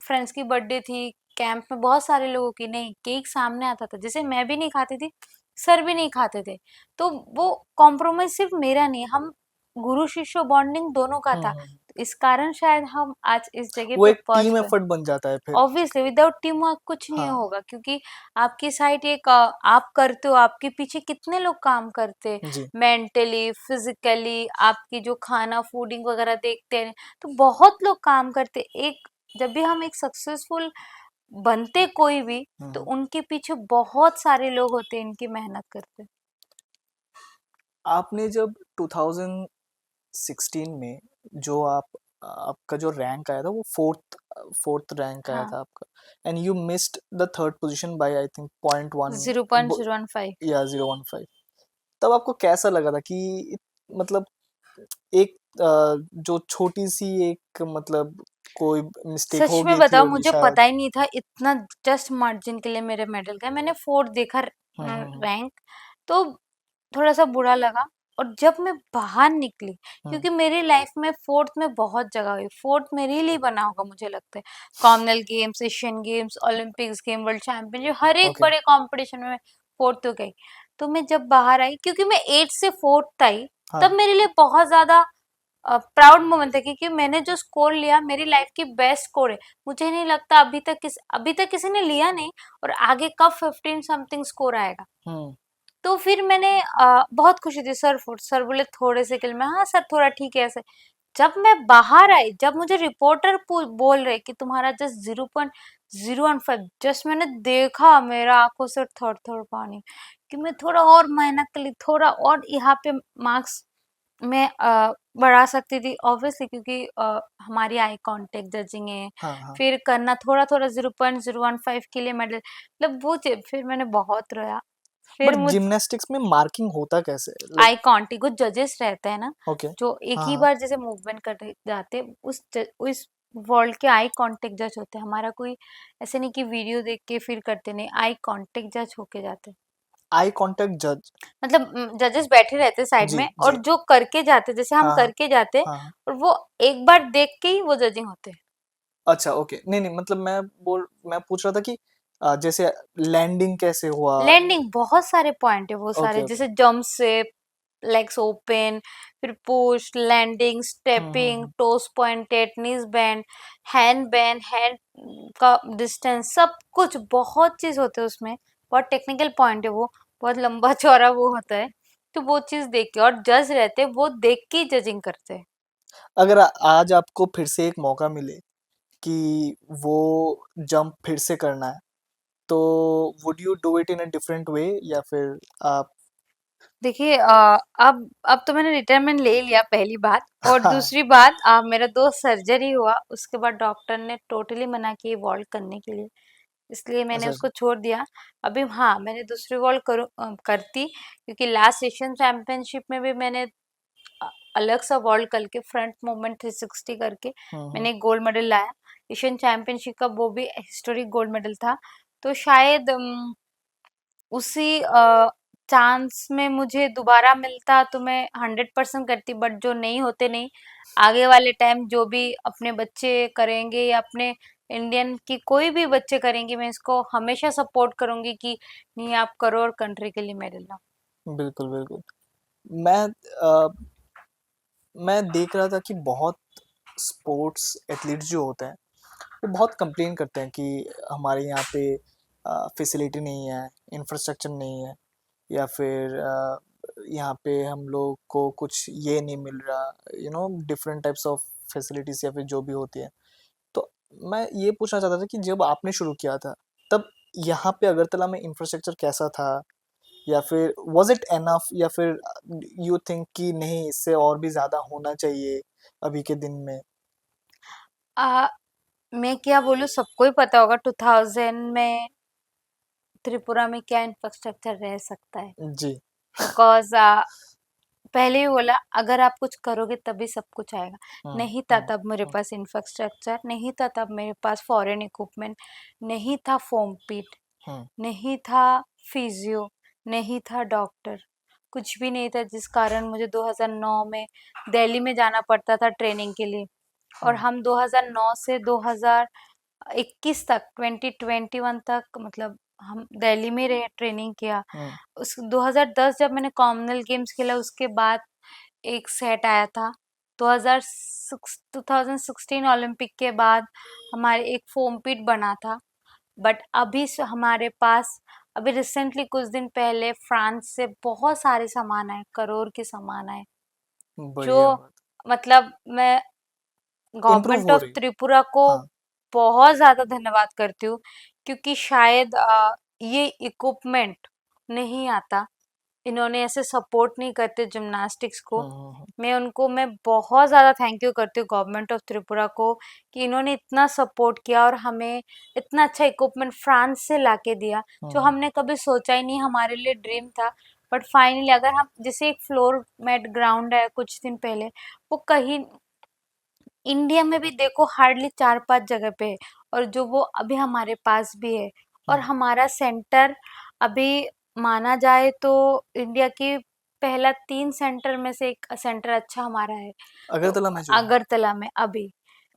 फ्रेंड्स की बर्थडे थी, कैंप में बहुत सारे लोगों की, नहीं केक सामने आता था, जैसे मैं भी नहीं खाती थी, सर भी नहीं खाते थे। तो वो कॉम्प्रोमाइज सिर्फ मेरा नहीं, हम गुरु शिष्य बॉन्डिंग दोनों का हुँ, था। हुँ। इस कारण शायद हम आज इस जगह वो पे एक पहुंच टीम गए। एफर्ट बन जाता है फिर। ऑब्वियसली विदाउट टीम वर्क कुछ नहीं हाँ, होगा, क्योंकि आपकी साइड एक आप करते हो, आपके पीछे कितने लोग काम करते हैं, जी। मेंटली फिजिकली, आपकी जो खाना फूडिंग वगैरह देखते हैं, तो बहुत लोग काम करते हैं। एक जब भी हम एक सक्सेसफुल बनते कोई भी, हुँ, तो हुँ। उनके पीछे बहुत सारे लोग होते हैं, इनकी मेहनत करते हैं। आपने जब 2016 में जो आपका जो रैंक आया था वो 4th रैंक आया हाँ, था आपका, and you missed the 3rd position by I think point one, 0.015। या 0.15। तब आपको कैसा लगा था कि मतलब एक जो छोटी सी एक मतलब कोई मिस्टेक सच हो में गई थी बताओ होगी मुझे शायद। पता ही नहीं था इतना जस्ट मार्जिन के लिए मेरे मेडल गए। मैंने फोर्थ देखा हम्म हम्म हम्म रैंक, तो थोड़ा सा बुरा लगा। और जब मैं बाहर निकली, हम्म, क्योंकि मेरी लाइफ में फोर्थ में बहुत जगह हुई, फोर्थ मेरे लिए बना होगा मुझे लगता है। Commonwealth Games, Asian Games, Olympics game, world championship, हर एक ओके। बड़े कंपटीशन में मैं फोर्थ तो गई। तो मैं जब बाहर आई, क्योंकि मैं 8 से फोर्थ आई, तब हाँ। मेरे लिए बहुत ज्यादा प्राउड मोमेंट है, क्योंकि मैंने जो स्कोर लिया मेरी लाइफ की बेस्ट स्कोर है। मुझे नहीं लगता अभी तक किसी ने लिया नहीं, और आगे कब 15 समथिंग स्कोर आएगा। हम्म तो फिर मैंने बहुत खुशी थी। सर बोले थोड़े से किल में, हाँ सर थोड़ा ठीक है ऐसे। जब मैं बाहर आई, जब मुझे रिपोर्टर बोल रहे कि तुम्हारा जस्ट 0.015, जस्ट मैंने देखा, मेरा आंखों से थर थर पानी, कि मैं थोड़ा और मेहनत कर ली, थोड़ा और यहाँ पे मार्क्स मैं बढ़ा सकती थी ऑब्वियसली, क्योंकि हमारी आई कांटेक्ट जजिंग है, हाँ हाँ फिर करना थोड़ा थोड़ा 0.015 के लिए मेडल, मतलब वो फिर मैंने बहुत रोया। बट फिर मुझ जिमनास्टिक्स में मार्किंग होता कैसे लाइक? आई कांटेक्ट, कुछ जजेस रहते हैं ना, ओके। जो एक हाँ ही हाँ। बार जैसे मूवमेंट कर जाते, उस वर्ल्ड के आई कांटेक्ट जज होते हैं। हमारा कोई ऐसे नहीं कि वीडियो देख के फिर करते, नहीं, आई कांटेक्ट जज होके जाते हैं। आई कांटेक्ट जज। मतलब जजेस बैठे रहते साइड जी में, और जी। जो करके जाते, जैसे हम हाँ हाँ करके जाते, हाँ हाँ। और वो एक बार देख के ही वो जजिंग होते हैं। अच्छा ओके, नहीं नहीं, मतलब मैं पूछ रहा था कि जैसे लैंडिंग कैसे हुआ। लैंडिंग बहुत सारे पॉइंट है, वो सारे ओके ओके। जैसे जंप से, लेग्स ओपन, फिर पुश, लैंडिंग, स्टेपिंग, हम्म। टोस पॉइंटेड, नीज बैंड, हैंड का डिस्टेंस, सब कुछ बहुत चीज होते हैं उसमें। बहुत टेक्निकल पॉइंट है वो, बहुत लंबा चौड़ा वो होता है। तो वो चीज देख के, और जज रहते हैं, वो देख के जजिंग करते हैं। अगर आज आपको फिर से एक मौका मिले कि वो जंप फिर से करना है, तो would you do it in a different way, या फिर आप? देखिए अब तो मैंने रिटायरमेंट ले लिया, पहली बात। और हाँ। दूसरी बात, मेरा 2 सर्जरी हुआ, उसके बाद डॉक्टर ने टोटली मना किया वॉल्ट करने के लिए, इसलिए मैंने अच्छा अच्छा। उसको छोड़ दिया। अभी हाँ, मैंने दूसरी वॉल्ट करती, क्योंकि लास्ट एशियन चैंपियनशिप में भी मैंने अलग सा वॉल्ट करके, फ्रंट मूवमेंट 360 करके हम्म। मैंने गोल्ड मेडल लाया। एशियन चैंपियनशिप का वो भी हिस्टोरिक गोल्ड मेडल था। तो शायद उसी चांस में मुझे दोबारा मिलता तो मैं 100% करती, बट जो नहीं होते, नहीं, आगे वाले टाइम जो भी अपने बच्चे करेंगे, या अपने इंडियन की कोई भी बच्चे करेंगे, मैं इसको हमेशा सपोर्ट करूंगी कि नहीं, आप करो और कंट्री के लिए मेडल लाओ। बिल्कुल बिल्कुल। मैं अ, मैं देख रहा था कि बहुत स्पोर्ट्स एथलीट्स जो होते हैं, वो बहुत कंप्लेन करते हैं कि हमारे यहाँ पे फैसिलिटी नहीं है, इंफ्रास्ट्रक्चर नहीं है, या फिर यहाँ पे हम लोग को कुछ ये नहीं मिल रहा, डिफरेंट टाइप्स ऑफ फैसिलिटीज या फिर जो भी होती है। तो मैं ये पूछना चाहता था कि जब आपने शुरू किया था, तब यहाँ पे अगरतला में इंफ्रास्ट्रक्चर कैसा था, या फिर वाज इट एनफ, या फिर यू थिंक कि नहीं, इससे और भी ज़्यादा होना चाहिए अभी के दिन में? आ, मैं क्या बोलूँ, सबको ही पता होगा 2000 में त्रिपुरा में क्या इंफ्रास्ट्रक्चर रह सकता है। जी। बिकॉज पहले ही बोला, अगर आप कुछ करोगे तभी सब कुछ आएगा। नहीं था हम्म। तब मेरे पास इंफ्रास्ट्रक्चर, नहीं था तब मेरे पास फॉरेन इक्विपमेंट, नहीं था फोम पिट, हम्म। नहीं था फिजियो, नहीं था डॉक्टर, कुछ भी नहीं था, जिस कारण मुझे 2009 में दिल्ली में जाना पड़ता था ट्रेनिंग के लिए। और हम्म। हम 2009 से 2021 तक, 2021 तक, मतलब हम दिल्ली में रहे, ट्रेनिंग किया। हम्म। उस 2010 जब मैंने कॉमनवेल्थ गेम्स खेला, उसके बाद एक सेट आया था। 2016 ओलंपिक के बाद हमारे एक फोम पिट बना था। बट अभी हमारे पास, अभी रिसेंटली कुछ दिन पहले फ्रांस से बहुत सारे सामान आए, करोड़ के सामान आए, जो, बढ़िया बात। मतलब मैं इम्प्रूव गवर्नमेंट हो ऑफ रही। त्रिपुरा को हाँ। बहुत ज़्यादा धन्यवाद करती हूँ, क्योंकि शायद ये इक्विपमेंट नहीं आता, इन्होंने ऐसे सपोर्ट नहीं करते जिम्नास्टिक्स को। हम्म। मैं बहुत ज़्यादा थैंक यू करती हूँ गवर्नमेंट ऑफ त्रिपुरा को, कि इन्होंने इतना सपोर्ट किया और हमें इतना अच्छा इक्विपमेंट फ्रांस से लाके दिया, जो हम्म। हमने कभी सोचा ही नहीं, हमारे लिए ड्रीम था। बट फाइनली, अगर हम, जैसे एक फ्लोर मैट ग्राउंड है कुछ दिन पहले, वो कहीं इंडिया में भी देखो हार्डली 4-5 जगह पे है, और जो वो अभी हमारे पास भी है। और हम्म। हमारा सेंटर अभी माना जाए तो इंडिया की पहला 3 सेंटर में से एक सेंटर अच्छा हमारा है। तो अगरतला में जो है। अगरतला में अभी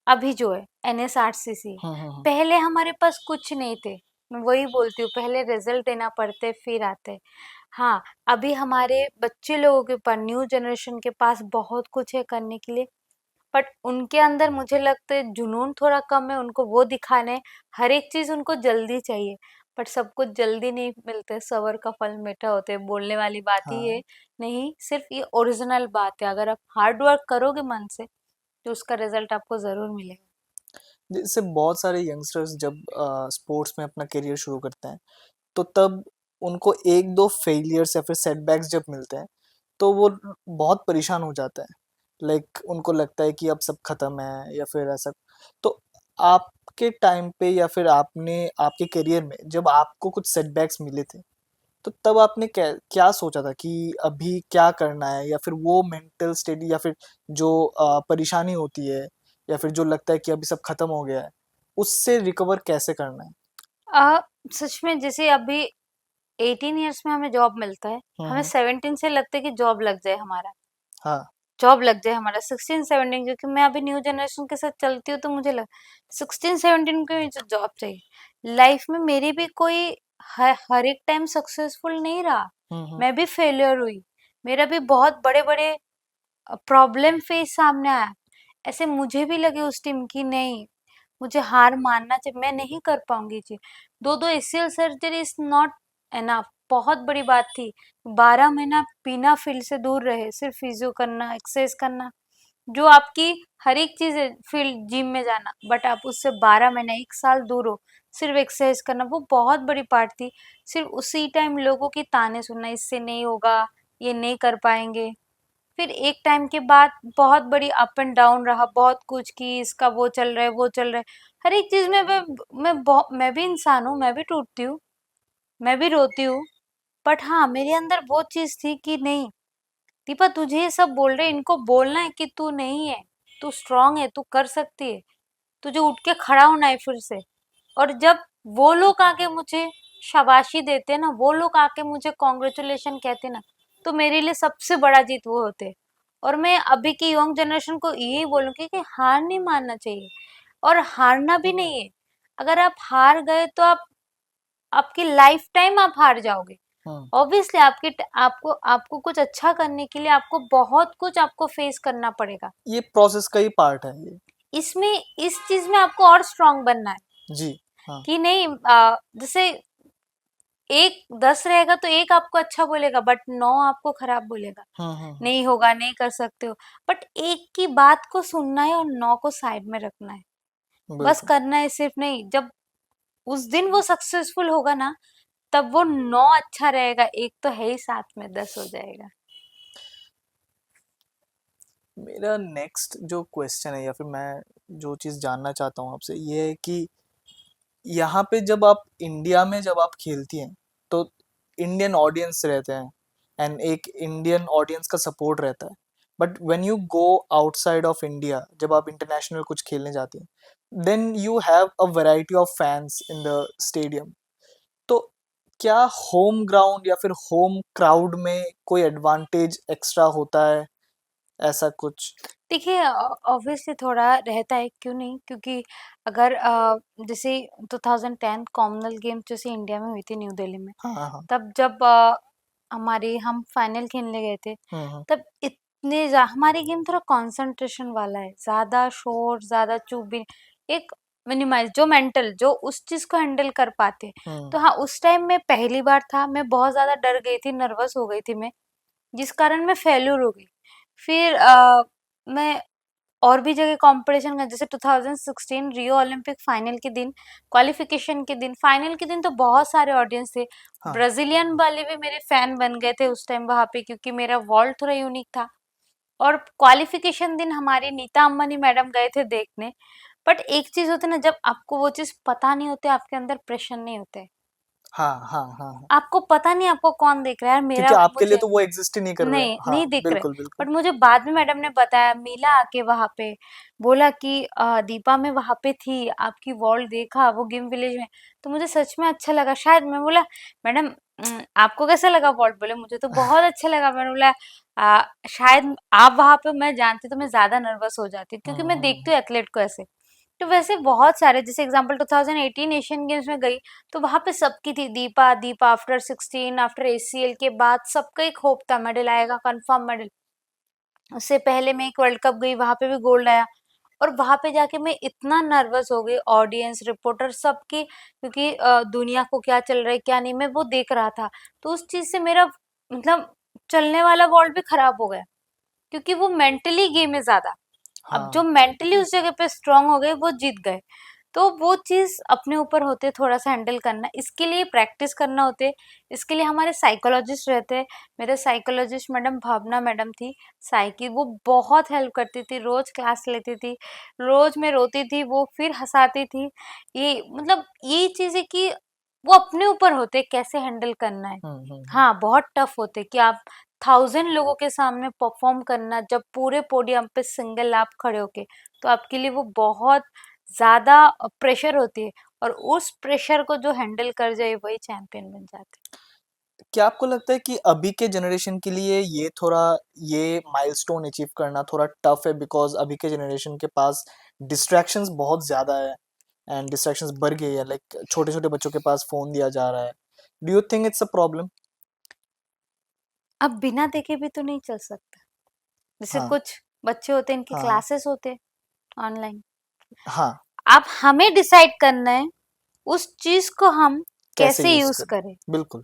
अभी जो है NSRCC, हम्म। पहले हमारे पास कुछ नहीं थे। मैं वही बोलती हूँ, पहले रिजल्ट देना पड़ते फिर आते। हाँ, अभी हमारे बच्चे लोगों के पास, न्यू जनरेशन के पास बहुत कुछ है करने के लिए। बट उनके अंदर मुझे लगता है जुनून थोड़ा कम है, उनको वो दिखाने, हर एक चीज उनको जल्दी चाहिए। बट सब कुछ जल्दी नहीं मिलते, सबर का फल मीठा होते हैं, बोलने वाली बात ही है। हाँ। नहीं, सिर्फ ये ओरिजिनल बात है, अगर आप हार्ड वर्क करोगे मन से, तो उसका रिजल्ट आपको जरूर मिलेगा। जैसे बहुत सारे यंगस्टर्स जब स्पोर्ट्स में अपना करियर शुरू करते हैं, तो तब उनको एक दो फेलियर्स या फिर सेटबैक्स जब मिलते हैं, तो वो बहुत परेशान हो जाता है, लाइक उनको लगता है कि अब सब खत्म है या फिर ऐसा। तो आपके टाइम पे या फिर आपने आपके करियर में जब आपको कुछ सेटबैक्स मिले थे, तो तब आपने क्या क्या सोचा था कि अभी क्या करना है, या फिर वो मेंटल स्टेट या फिर जो परेशानी होती है या फिर जो लगता है कि अभी सब खत्म हो गया है, उससे रिकवर कैसे करना है? अ, सच में जैसे अभी 18 इयर्स में हमें जॉब मिलता है, हमें हम्म। 17 से लगता है कि जॉब लग जाए हमारा, हाँ। जॉब लग जाए हमारा 16-17, क्योंकि मैं अभी न्यू जनरेशन के साथ चलती हूँ तो मुझे लग 16-17 को जो जॉब चाहिए। लाइफ में मेरी भी कोई हर एक टाइम सक्सेसफुल नहीं रहा, हम्म। मैं भी फेलियर हुई, मेरा भी बहुत बड़े बड़े प्रॉब्लम फेस सामने आया। ऐसे मुझे भी लगे उस टाइम कि नहीं, मुझे हार मानना चाहिए, मैं नहीं कर पाऊंगी जी। 2-2 ACL surgery is not enough, बहुत बड़ी बात थी। 12 महीना बिना फील्ड से दूर रहे, सिर्फ फिजियो करना, एक्सरसाइज करना, जो आपकी हर एक चीज है, फील्ड जिम में जाना, बट आप उससे 12 महीना 1 साल दूर हो, सिर्फ एक्सरसाइज करना, वो बहुत बड़ी पार्ट थी। सिर्फ उसी टाइम लोगों की ताने सुनना, इससे नहीं होगा, ये नहीं कर पाएंगे। फिर एक टाइम के बाद बहुत बड़ी अप एंड डाउन रहा, बहुत कुछ की इसका वो चल रहा है, वो चल रहा है, हर एक चीज में मैं भी इंसान हूँ, मैं भी टूटती हूँ, मैं भी रोती हूँ। बट हाँ, मेरे अंदर वो चीज थी कि नहीं दीपा, तुझे ये सब बोल रहे हैं, इनको बोलना है कि तू नहीं है, तू स्ट्रांग है, तू कर सकती है, तुझे उठ के खड़ा होना है फिर से। और जब वो लोग आके मुझे शाबाशी देते ना, वो लोग आके मुझे कॉन्ग्रेचुलेशन कहते ना, तो मेरे लिए सबसे बड़ा जीत वो होते। और मैं अभी की यंग जनरेशन को यही बोलूंगी कि हार नहीं मानना चाहिए, और हारना भी नहीं है। अगर आप हार गए तो आप आपकी लाइफ टाइम आप हार जाओगे। हम्म। ऑब्वियसली आपको आपको कुछ अच्छा करने के लिए आपको बहुत कुछ आपको फेस करना पड़ेगा। ये प्रोसेस का ही पार्ट है ये। इसमें इस चीज में आपको और स्ट्रांग बनना है जी। हाँ। कि नहीं, जैसे एक 10 रहेगा तो एक आपको अच्छा बोलेगा, बट 9 आपको खराब बोलेगा, नहीं होगा, नहीं कर सकते हो। बट एक की बात को सुनना है और 9 को साइड में रखना है, बस बिल्कुल। करना है। सिर्फ नहीं, जब उस दिन वो सक्सेसफुल होगा ना, तब वो 9 अच्छा रहेगा, एक तो है ही साथ में, 10 हो जाएगा। मेरा नेक्स्ट जो क्वेश्चन है या फिर मैं जो चीज़ जानना चाहता हूँ आपसे ये है कि यहाँ पे जब आप इंडिया में जब आप खेलती हैं, तो इंडियन ऑडियंस रहते हैं एंड एक इंडियन ऑडियंस का सपोर्ट रहता है। But when you go outside of India, जब आप इंटरनेशनल कुछ खेलने जाती हैं, then you have a variety of fans in the stadium. तो क्या होम ग्राउंड या फिर होम क्राउड में कोई एडवांटेज एक्स्ट्रा होता है, ऐसा कुछ? देखिए, ऑब्वियसली थोड़ा रहता है, क्यों नहीं, क्योंकि अगर जैसे 2010 कॉमनवेल्थ गेम्स जैसे इंडिया में हुई थी न्यू दिल्ली में, हाँ, हाँ। तब जब हमारे हम फाइनल खेलने गए थे, हम्म। तब हमारी गेम थोड़ा कंसंट्रेशन वाला है, ज्यादा शोर, ज्यादा चुप भी, एक मिनिमाइज, जो मेंटल, जो उस चीज को हैंडल कर पाते। हम्म। तो हाँ, उस टाइम में पहली बार था, मैं बहुत ज्यादा डर गई थी, नर्वस हो गई थी मैं, जिस कारण मैं फेल्यूर हो गई। फिर मैं और भी जगह कंपटीशन का, जैसे 2016 रियो ओलंपिक फाइनल के दिन, क्वालिफिकेशन के दिन, फाइनल के दिन तो बहुत सारे ऑडियंस थे, हाँ। ब्राजीलियन वाले भी मेरे फैन बन गए थे उस टाइम वहां पे, क्योंकि मेरा वॉल्ट थोड़ा यूनिक था। और क्वालिफिकेशन दिन हमारी नीता अंबानी मैडम गए थे देखने। बट एक चीज होती है ना, जब आपको वो चीज पता नहीं होती, आपके अंदर प्रेशर नहीं होते, हाँ, हाँ, हाँ, हाँ। आपको पता नहीं आपको कौन देख रहा है, यार क्योंकि मेरा आपके लिए मुझे तो वो एग्जिस्ट ही नहीं कर रहे हैं। नहीं हाँ, नहीं दिख रहे। बिल्कुल, बिल्कुल। बट मुझे बाद में मैडम ने बताया, मीला आके वहां पे बोला कि दीपा मैं वहां पे थी, आपकी वॉल देखा वो गेम विलेज में, तो मुझे सच में अच्छा लगा। शायद मैं बोला, मैडम आपको कैसा लगा वॉल? बोले मुझे तो बहुत अच्छा लगा। मैंने बोला शायद आप वहां पे, मैं जानती तो मैं ज्यादा नर्वस हो जाती, क्योंकि मैं देखती हूँ एथलीट को ऐसे। तो वैसे बहुत सारे, जैसे एग्जांपल 2018 एशियन गेम्स में गई, तो वहां पे सबकी थी, Deepa Deepa after 16, after ACL के बाद सबका एक होप था, मेडल आएगा, कंफर्म मेडल। उससे पहले मैं एक वर्ल्ड कप गई, वहां पे भी गोल्ड आया। और वहां पे जाके मैं इतना नर्वस हो गई, ऑडियंस, रिपोर्टर सबकी, क्योंकि दुनिया को क्या चल रहा है क्या नहीं, मैं वो देख रहा था। तो उस चीज से मेरा मतलब चलने वाला वर्ल्ड भी खराब हो गया, क्योंकि वो मेंटली गेम है ज्यादा। अब जो हाँ। मेंटली उस जगह पे स्ट्रांग हो गए, वो जीत गए। तो वो चीज़ अपने ऊपर होते थोड़ा सा हैंडल करना, इसके लिए प्रैक्टिस करना होते, इसके लिए हमारे साइकोलॉजिस्ट रहते हैं। मेरे साइकोलॉजिस्ट मैडम भावना मैडम थी, साई की, वो बहुत हेल्प करती थी, रोज क्लास लेती थी, रोज मैं रोती थी, वो फिर हंसाती थी। ये मतलब ये चीज़ है कि वो अपने ऊपर होते कैसे हैंडल करना है। हाँ, बहुत टफ होते कि आप 1000 लोगों के सामने परफॉर्म करना, जब पूरे पोडियम पे सिंगल आप खड़े होके, तो आपके लिए वो बहुत ज़्यादा प्रेशर होती है, और उस प्रेशर को जो हैंडल कर जाए वही चैंपियन बन जाते हैं। क्या आपको लगता है कि अभी के जनरेशन के लिए ये थोड़ा ये माइलस्टोन अचीव करना थोड़ा टफ है बिकॉज अभी के जनरेशन के पास डिस्ट्रैक्शंस बहुत ज़्यादा है एंड डिस्ट्रैक्शंस बढ़ गई है, लाइक छोटे छोटे बच्चों के पास फ़ोन दिया जा रहा है. Do you think it's a problem? अब बिना देखे भी तो नहीं चल सकता। जैसे हाँ. कुछ बच्चे होते हैं, इनकी हाँ. क्लासेस होते हैं ऑनलाइन। हाँ. अब हमें डिसाइड करना है उस चीज को हम कैसे कैसे यूज़ यूज करें? करें, बिल्कुल.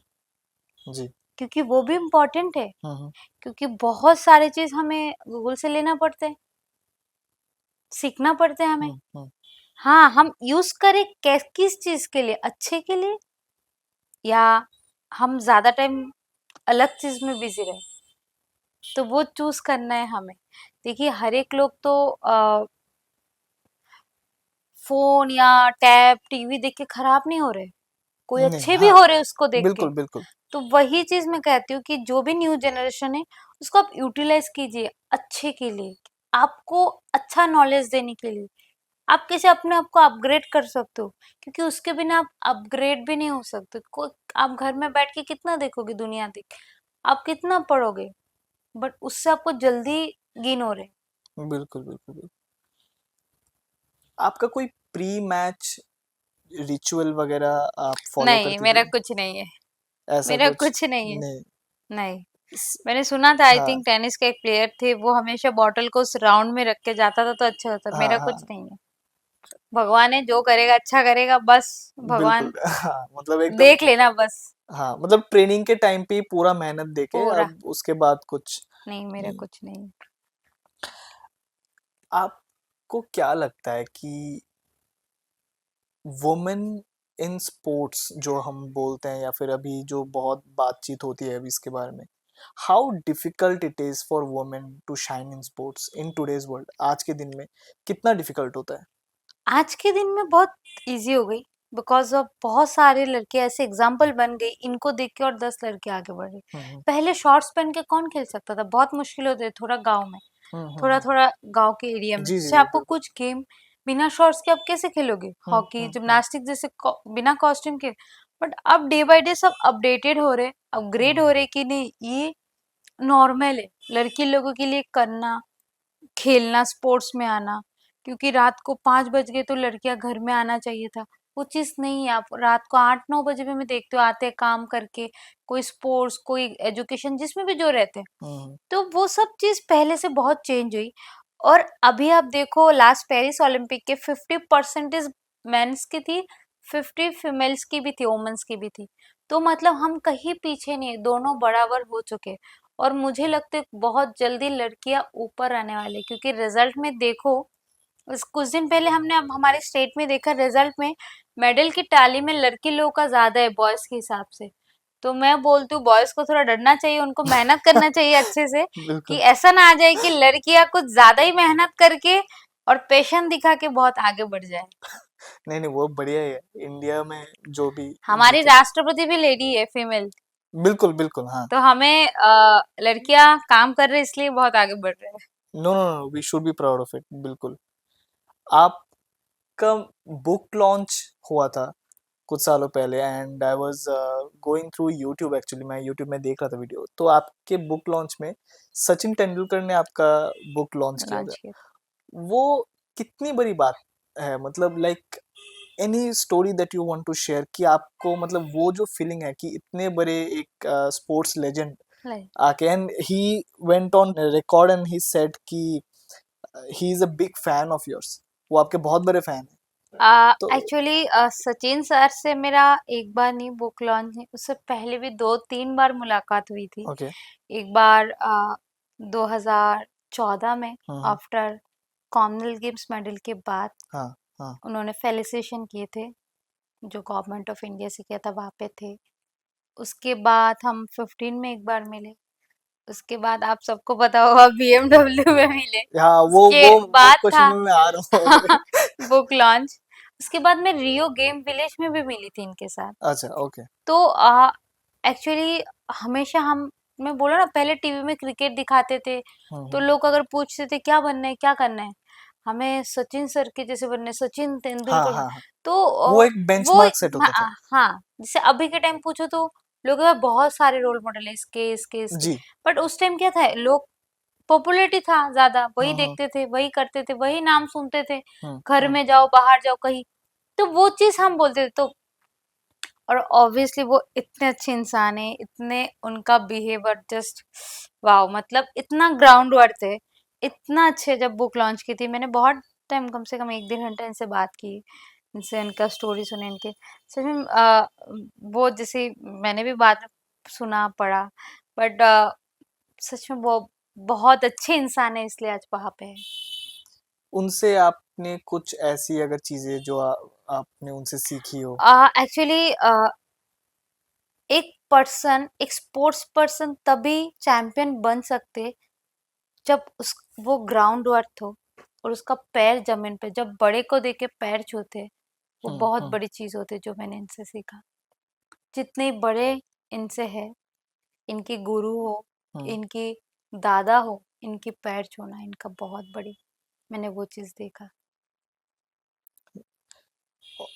जी. क्योंकि वो भी इम्पोर्टेंट है। हम्म. क्योंकि बहुत सारे चीज हमें गूगल से लेना पड़ते हैं, सीखना पड़ते हैं हमें। हम्म. हाँ, हम यूज करें किस चीज के लिए, अच्छे के लिए, या हम ज्यादा टाइम अलग चीज में बिजी रहे, तो वो चूज करना है हमें। देखिए, हर एक लोग तो फोन या टैब टीवी देख के खराब नहीं हो रहे, कोई नहीं. अच्छे भी हाँ. हो रहे उसको देख के। बिल्कुल बिल्कुल. तो वही चीज मैं कहती हूँ कि जो भी न्यू जनरेशन है, उसको आप यूटिलाइज कीजिए अच्छे के लिए, आपको अच्छा नॉलेज देने के लिए। आप कैसे अपने आप को अपग्रेड कर सकते हो, क्योंकि उसके बिना आप अपग्रेड भी नहीं हो सकते। कोई, आप घर में बैठ के कितना देखोगे दुनिया देख, आप कितना पढ़ोगे, बट उससे आपको जल्दी गेन हो रहे। बिल्कुल बिल्कुल बिल्कुल. आपका कोई प्री मैच रिचुअल वगैरह आप फॉलो नहीं, करती मेरा थी? कुछ नहीं है, ऐसा मेरा कुछ कुछ नहीं है। नहीं. नहीं, स- मैंने सुना था, आई हाँ. थिंक टेनिस के एक प्लेयर थे, वो हमेशा बॉटल को उस राउंड में रख के जाता था तो अच्छा होता। हाँ. मेरा कुछ हाँ. नहीं है। भगवान है, जो करेगा अच्छा करेगा, बस बिल्कुल. भगवान हाँ, मतलब एकदम. देख लेना बस। हाँ, मतलब ट्रेनिंग के टाइम पे ही पूरा मेहनत देके पूरा अब उसके बाद कुछ नहीं, मेरा नहीं. कुछ नहीं। आपको क्या लगता है कि वुमेन इन स्पोर्ट्स जो हम बोलते हैं या फिर अभी जो बहुत बातचीत होती है अभी इसके बारे में, how difficult it is for women to shine in sports in today's world? आज के दिन में कितना डिफिकल्ट होता है? आज के दिन में बहुत इजी हो गई, बिकॉज ऑफ बहुत सारे लड़के ऐसे एग्जाम्पल बन गए, इनको देख के और 10 लड़के आगे बढ़ रहे। हम्म. पहले शॉर्ट्स पहन के कौन खेल सकता था, बहुत मुश्किल होते थे, थोड़ा गांव में, थोड़ा हम्म. थोड़ा गांव के एरिया में। जी जी जैसे जी आपको बिल्कुल. कुछ गेम बिना शॉर्ट्स के आप कैसे खेलोगे, हॉकी, हम्म. जिम्नास्टिक जैसे बिना कॉस्ट्यूम के। बट अब डे बाय डे सब अपडेटेड हो रहे, अपग्रेड हो हम्म. रहे कि नहीं, ये नॉर्मल है लड़की लोगों के लिए करना, खेलना, स्पोर्ट्स में आना। क्योंकि रात को 5 बज गए तो लड़कियां घर में आना चाहिए था, वो चीज नहीं है। आप रात को 8-9 बजे भी मैं देखती हूँ आते हैं काम करके, कोई स्पोर्ट्स, कोई एजुकेशन, जिसमें भी जो रहते हैं। हम्म. तो वो सब चीज पहले से बहुत चेंज हुई। और अभी आप देखो, लास्ट पेरिस ओलंपिक के 50% मेंस की थी, 50 फीमेल्स की भी थी, वुमेन्स की भी थी। तो मतलब हम कहीं पीछे नहीं है, दोनों बराबर हो चुके। और मुझे लगता है बहुत जल्दी लड़कियां ऊपर आने वाली, क्योंकि रिजल्ट में देखो, कुछ दिन पहले हमने अब हमारे स्टेट में देखा, रिजल्ट में मेडल की टाली में लड़की लोगों का ज्यादा है बॉयज के हिसाब से। तो मैं बोलती हूँ बॉयज को थोड़ा डरना चाहिए, उनको मेहनत करना चाहिए अच्छे से, कि बिल्कुल. ऐसा ना आ जाए कि लड़कियां कुछ ज्यादा ही मेहनत करके और पेशन दिखा के बहुत आगे बढ़ जाए। नहीं नहीं, वो बढ़िया ही है इंडिया में जो भी हमारी जीते. राष्ट्रपति भी लेडी है, फीमेल। बिल्कुल बिल्कुल. हाँ. तो हमें लड़कियां काम कर रहे हैं, इसलिए बहुत आगे बढ़ रहे हैं। No no no, we should be proud of it. बिल्कुल. आपका बुक लॉन्च हुआ था कुछ सालों पहले and I was going through YouTube. Actually मैं यूट्यूब में देख रहा था वीडियो, तो आपके बुक लॉन्च में सचिन तेंदुलकर ने आपका बुक लॉन्च किया था. लॉन्च किया। वो कितनी बड़ी बात है, मतलब like any story that you want to share कि आपको मतलब वो जो फीलिंग है कि इतने बड़े एक स्पोर्ट्स लेजेंड नहीं, आके and he went on record and he said कि he is a big fan of yours. वो आपके बहुत बड़े फैन हैं. तो एक्चुअली सचिन सर से मेरा एक बार नहीं, बुक लॉन्च नहीं, उससे पहले भी 2-3 बार मुलाकात हुई थी। ओके. एक बार 2014 में, हम्म. आफ्टर कॉमनवेल्थ गेम्स मेडल के बाद, हाँ. हाँ उन्होंने फेलिसिटेशन किए थे, जो गवर्नमेंट ऑफ इंडिया से किया था वहाँ पे थे। उसके बाद हम 15 में एक बार मिले। उसके बाद आप सबको पता होगा BMW में मिले। हाँ, उसके वो बाद क्वेश्चन था में मैं आ रहा हूँ। Book launch. उसके बाद मैं रियो गेम विलेज में भी मिली थी इनके साथ। अच्छा, ओके। तो एक्चुअली हमेशा हम, मैं बोला ना पहले टीवी में क्रिकेट दिखाते थे, तो हम्म। लोग अगर पूछते थे क्या बनना है क्या करना है, हमें सचिन सर के जैसे बनना है, सचिन हाँ तेंदुलकर। हाँ हाँ, तो वो एक वो बेंचमार्क सेट होता था। हाँ, जैसे अभी के टाइम पूछो तो लोगों के पास बहुत सारे रोल मॉडल है, इसके। जी। बट उस टाइम क्या था, लोग पॉपुलैरिटी था ज्यादा, वही हम्म देखते थे, वही करते थे, वही नाम सुनते थे। हम्म घर हम्म में जाओ, बाहर जाओ कहीं, तो वो चीज हम बोलते थे। तो और ऑब्वियसली वो इतने अच्छे इंसान है, इतने उनका बिहेवियर जस्ट वाओ, मतलब इतना ग्राउंड वर्ड थे, इतना अच्छे। जब बुक लॉन्च की थी मैंने बहुत टाइम, कम से कम 1-1.5 घंटा इनसे बात की, इनसे इनका स्टोरी सुने इनके। सच में वो जैसे मैंने भी बाद में सुना पढ़ा, बट सच में वो बहुत अच्छे इंसान है, इसलिए आज वहाँ पे है। उनसे आपने कुछ ऐसी अगर चीजें जो आपने उनसे सीखी हो? एक्चुअली एक पर्सन, एक स्पोर्ट्स पर्सन तभी चैंपियन बन सकते जब उस वो ग्राउंड वर्थ हो, और उसका पैर जमीन पे, जब बड़े को देख के पैर छूते, वो बहुत हम्म। बड़ी चीज होती है, जो मैंने इनसे सीखा। जितने बड़े इनसे है, इनकी गुरु हो, हम्म। इनकी दादा हो, इनकी पैर छूना इनका बहुत बड़ी, मैंने वो चीज देखा।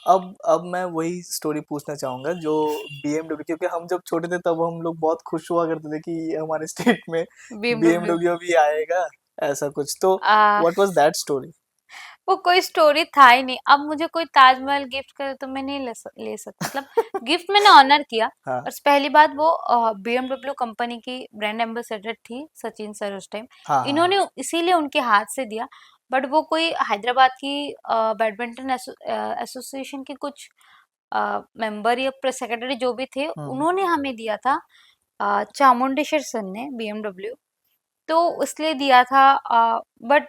अब मैं वही स्टोरी पूछना चाहूंगा जो BMW, क्योंकि हम जब छोटे थे तब हम लोग बहुत खुश हुआ करते थे कि हमारे स्टेट में BMW। BMW भी आएगा, ऐसा कुछ। तो आ व्हाट वाज दैट स्टोरी? वो कोई स्टोरी था ही नहीं। अब मुझे कोई ताजमहल गिफ्ट करे तो मैं नहीं ले सकती, मतलब गिफ्ट मैंने ऑनर किया। हाँ और पहली बात, वो BMW कंपनी की ब्रांड एम्बेसडर थी सचिन सर उस टाइम, हाँ हाँ हाँ। इन्होंने इसीलिए उनके हाथ से दिया। बट वो कोई हैदराबाद की बैडमिंटन एसोसिएशन की कुछ मेंबर या प्रेस सेक्रेटरी जो भी थे, हम्म उन्होंने हमें दिया था। चामुंडेश्वर सर ने, BMW, तो इसलिए दिया था। बट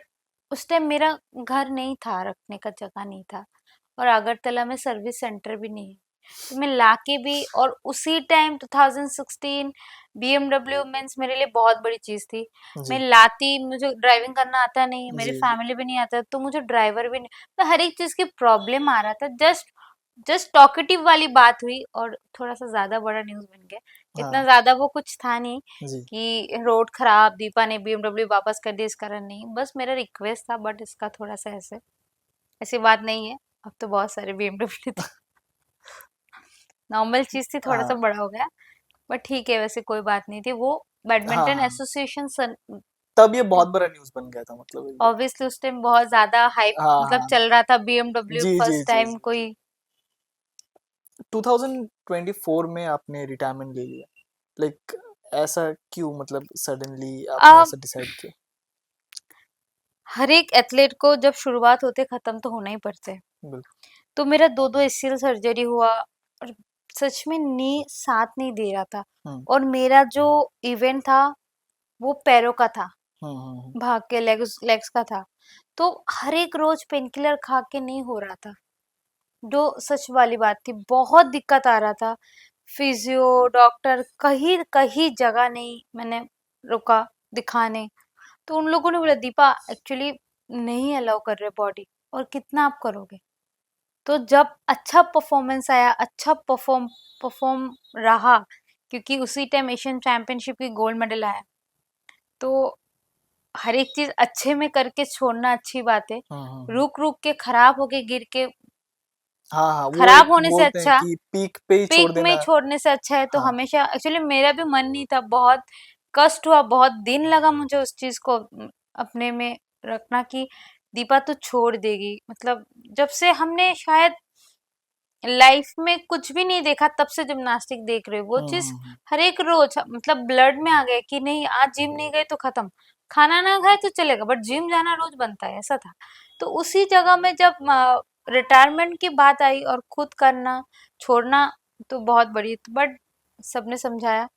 उस टाइम मेरा घर नहीं था, रखने का जगह नहीं था, और अगरतला में सर्विस सेंटर भी नहीं है। तो मैं लाके भी, और उसी टाइम 2016 BMW मीन्स मेरे लिए बहुत बड़ी चीज थी। मैं जी लाती, मुझे ड्राइविंग करना आता नहीं, मेरी जी जी। फैमिली भी नहीं आता, तो मुझे ड्राइवर भी नहीं, तो हर एक चीज की प्रॉब्लम आ रहा था। जस्ट जस्ट टॉकेटिव वाली बात हुई, और थोड़ा सा ज्यादा बड़ा न्यूज बन गया। इतना हाँ ज्यादा वो कुछ था नहीं जी। कि रोड खराब, दीपा ने BMW वापस कर दी इस कारण, नहीं, बस मेरा रिक्वेस्ट था। बट इसका थोड़ा सा ऐसे, ऐसी बात नहीं है, अब तो बहुत सारे BMW थे, नॉर्मल चीज थी, थोड़ा सा हाँ बड़ा हो गया। बट ठीक है, वैसे कोई बात नहीं थी। वो हाँ बैडमिंटन हाँ। एसोसिएशन, तब ये बहुत बड़ा न्यूज़ बन गया था, मतलब ये। ऑब्वियसली उस टाइम बहुत ज्यादा हाइप, हाँ मतलब हाँ। चल रहा था BMW, जी जी फर्स्ट जी टाइम जी जी। कोई। 2024 में आपने रिटायरमेंट ले लिया, लाइक ऐसा क्यों, मतलब सडनली आपने अब ऐसा डिसाइड किया? हर एक एथलीट को जब शुरुआत होते, खत्म तो होना ही पड़ते हैं। बिल्कुल। तो मेरा 2-2 ACL सर्जरी हुआ, और सच में नी साथ नहीं दे रहा था। हम्म और मेरा जो इवेंट था, वो पैरों का था, हम्म। भाग के लेग्स लेग्स का था। तो हर एक रोज पेन किलर खा के नहीं हो रहा था, जो सच वाली बात थी, बहुत दिक्कत आ रहा था। फिजियो, डॉक्टर, कहीं कहीं जगह नहीं, मैंने रुका दिखाने। तो उन लोगों ने बोला, दीपा एक्चुअली नहीं अलाउ कर रहे बॉडी, और कितना आप करोगे। तो जब अच्छा परफॉर्मेंस आया, अच्छा परफॉर्म परफॉर्म रहा, क्योंकि उसी टाइम एशियन चैंपियनशिप की गोल्ड मेडल आया, तो हर एक चीज अच्छे में करके छोड़ना अच्छी बात है। हम्म। रुक रुक के, खराब होके, गिर के, हाँ हाँ, वो खराब एक होने से बोलते हैं अच्छा कि पीक पे ही छोड़ पीक में देना। छोड़ने से अच्छा है। तो हाँ। हमेशा एक्चुअली मेरा भी मन नहीं था, बहुत कष्ट हुआ, बहुत दिन लगा मुझे उस चीज को अपने में रखना, कि दीपा तो छोड़ देगी। मतलब जब से हमने शायद लाइफ में कुछ भी नहीं देखा, तब से जिम्नास्टिक देख रहे हो, वो चीज हम्म। हर एक रोज मतलब ब्लड में आ गया कि नहीं, आज जिम नहीं गए तो खत्म, खाना ना खाए तो चलेगा, बट जिम जाना रोज बनता है, ऐसा था। तो उसी जगह में जब रिटायरमेंट की बात आई और खुद करना, छोड़ना, तो बहुत बड़ी, बट सबने समझाया।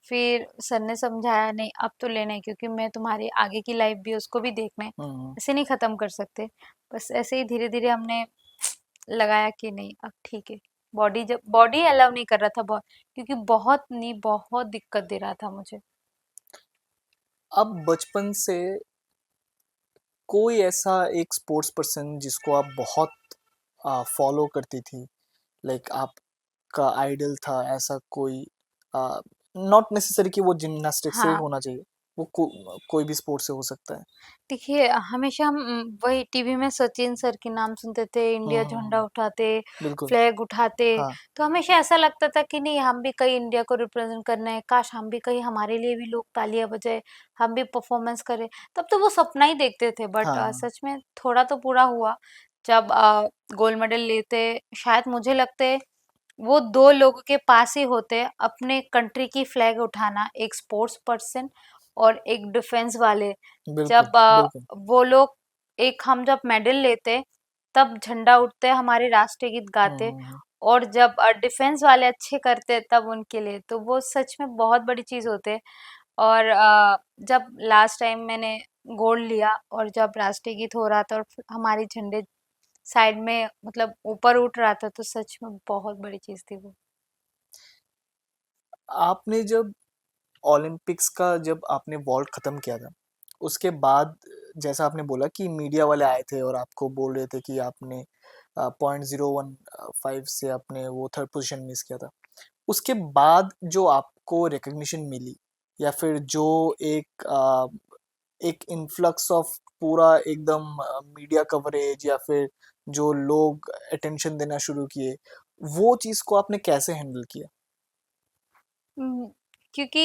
फिर सर ने समझाया, नहीं अब तो लेना है, क्योंकि मैं तुम्हारी आगे की लाइफ भी, उसको भी देखना है, हम्म। ऐसे नहीं खत्म कर सकते। बस ऐसे ही धीरे-धीरे हमने लगाया कि नहीं अब ठीक है। बॉडी अलाउ नहीं कर रहा था बहुत, क्योंकि बहुत दिक्कत दे रहा था मुझे। अब बचपन से कोई ऐसा एक स्पोर्ट्स पर्सन जिसको आप बहुत फॉलो करती थी, लाइक आपका आइडल था ऐसा कोई, नॉट नेसेसरी कि वो जिम्नास्टिक्स से ही हाँ। होना चाहिए, वो कोई भी स्पोर्ट से हो सकता है। देखिए, हमेशा हम वही टीवी में सचिन सर के नाम सुनते थे, इंडिया झंडा उठाते, बिल्कुल। फ्लैग उठाते, हाँ। तो हमेशा ऐसा लगता था कि नहीं हम भी कहीं इंडिया को रिप्रेजेंट करना है, काश हम भी कहीं हमारे लिए भी लोग तालियां बजाए, हम भी परफॉर्मेंस करें। तब तो वो सपना ही देखते थे, बट हाँ। सच में थोड़ा तो पूरा हुआ जब गोल्ड मेडल लेते। शायद मुझे लगते वो दो लोगों के पास ही होते अपने कंट्री की फ्लैग उठाना, एक स्पोर्ट्स पर्सन और एक डिफेंस वाले। बिल्कुल जब बिल्कुल। वो लोग एक हम जब मेडल लेते तब झंडा उठते हमारे राष्ट्रीय गीत गाते, हम्म। और जब डिफेंस वाले अच्छे करते तब उनके लिए तो वो सच में बहुत बड़ी चीज होते। और जब लास्ट टाइम मैंने गोल्ड लिया और जब राष्ट्रीय गीत हो रहा था और हमारी झंडे साइड में मतलब ऊपर उठ रहा था, तो सच में बहुत बड़ी चीज थी वो। आपने जब ओलंपिक्स का जब आपने वॉल्ट खत्म किया था, उसके बाद जैसा आपने बोला कि मीडिया वाले आए थे और आपको बोल रहे थे कि आपने 0.015 से आपने वो थर्ड पोजीशन मिस किया था, उसके बाद जो आपको रिकग्निशन मिली, या फिर जो एक इन्फ्लक्स ऑफ पूरा एकदम मीडिया कवरेज, या फिर जो लोग अटेंशन देना शुरू किए, वो चीज को आपने कैसे हैंडल किया? क्योंकि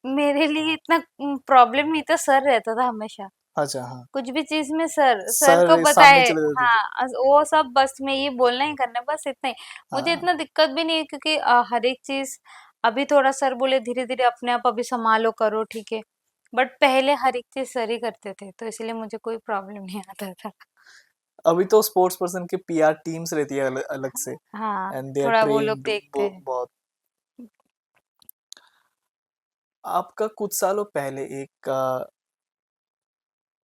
मेरे लिए इतना प्रॉब्लम नहीं था, सर रहता था हमेशा। अच्छा। हाँ। कुछ भी चीज में सर सर को सर सामने बताए। चले जाते थे। हाँ, वो सब बस में ये बोलना ही करना है, बस इतना ही। मुझे हाँ। इतना दिक्कत भी नहीं है, क्योंकि हर एक चीज अभी थोड़ा सर बोले धीरे धीरे अपने आप अभी संभालो करो, ठीक है। बट पहले हर एक चीज सर ही करते थे, तो इसलिए मुझे कोई प्रॉब्लम नहीं आता था। अभी तो स्पोर्ट्स पर्सन की पीआर टीम्स रहती है अलग अलग से, हाँ, एंड दे आर थोड़ा वो लोग ट्रेन्ड देखते हैं। बहुत। आपका कुछ सालों पहले एक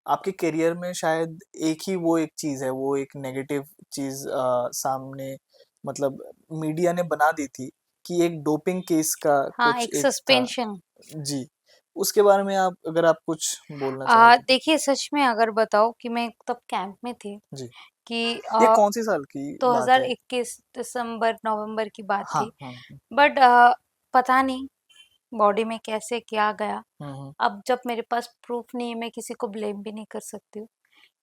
आपके करियर में शायद एक ही वो एक चीज है, वो एक नेगेटिव चीज सामने, मतलब मीडिया ने बना दी थी कि एक डोपिंग केस का हाँ, कुछ एक एक था। सस्पेंशन। जी। उसके बारे में आप अगर आप कुछ बोलना चाहो तो। देखिए, सच में अगर बताओ कि मैं तब कैंप में थी जी। कि ये कौन सी साल की बात है? 2021 दिसंबर नवंबर की बात हाँ थी। हाँ। बट पता नहीं बॉडी में कैसे क्या गया। हम्म। अब जब मेरे पास प्रूफ नहीं है, मैं किसी को ब्लेम भी नहीं कर सकती हूँ,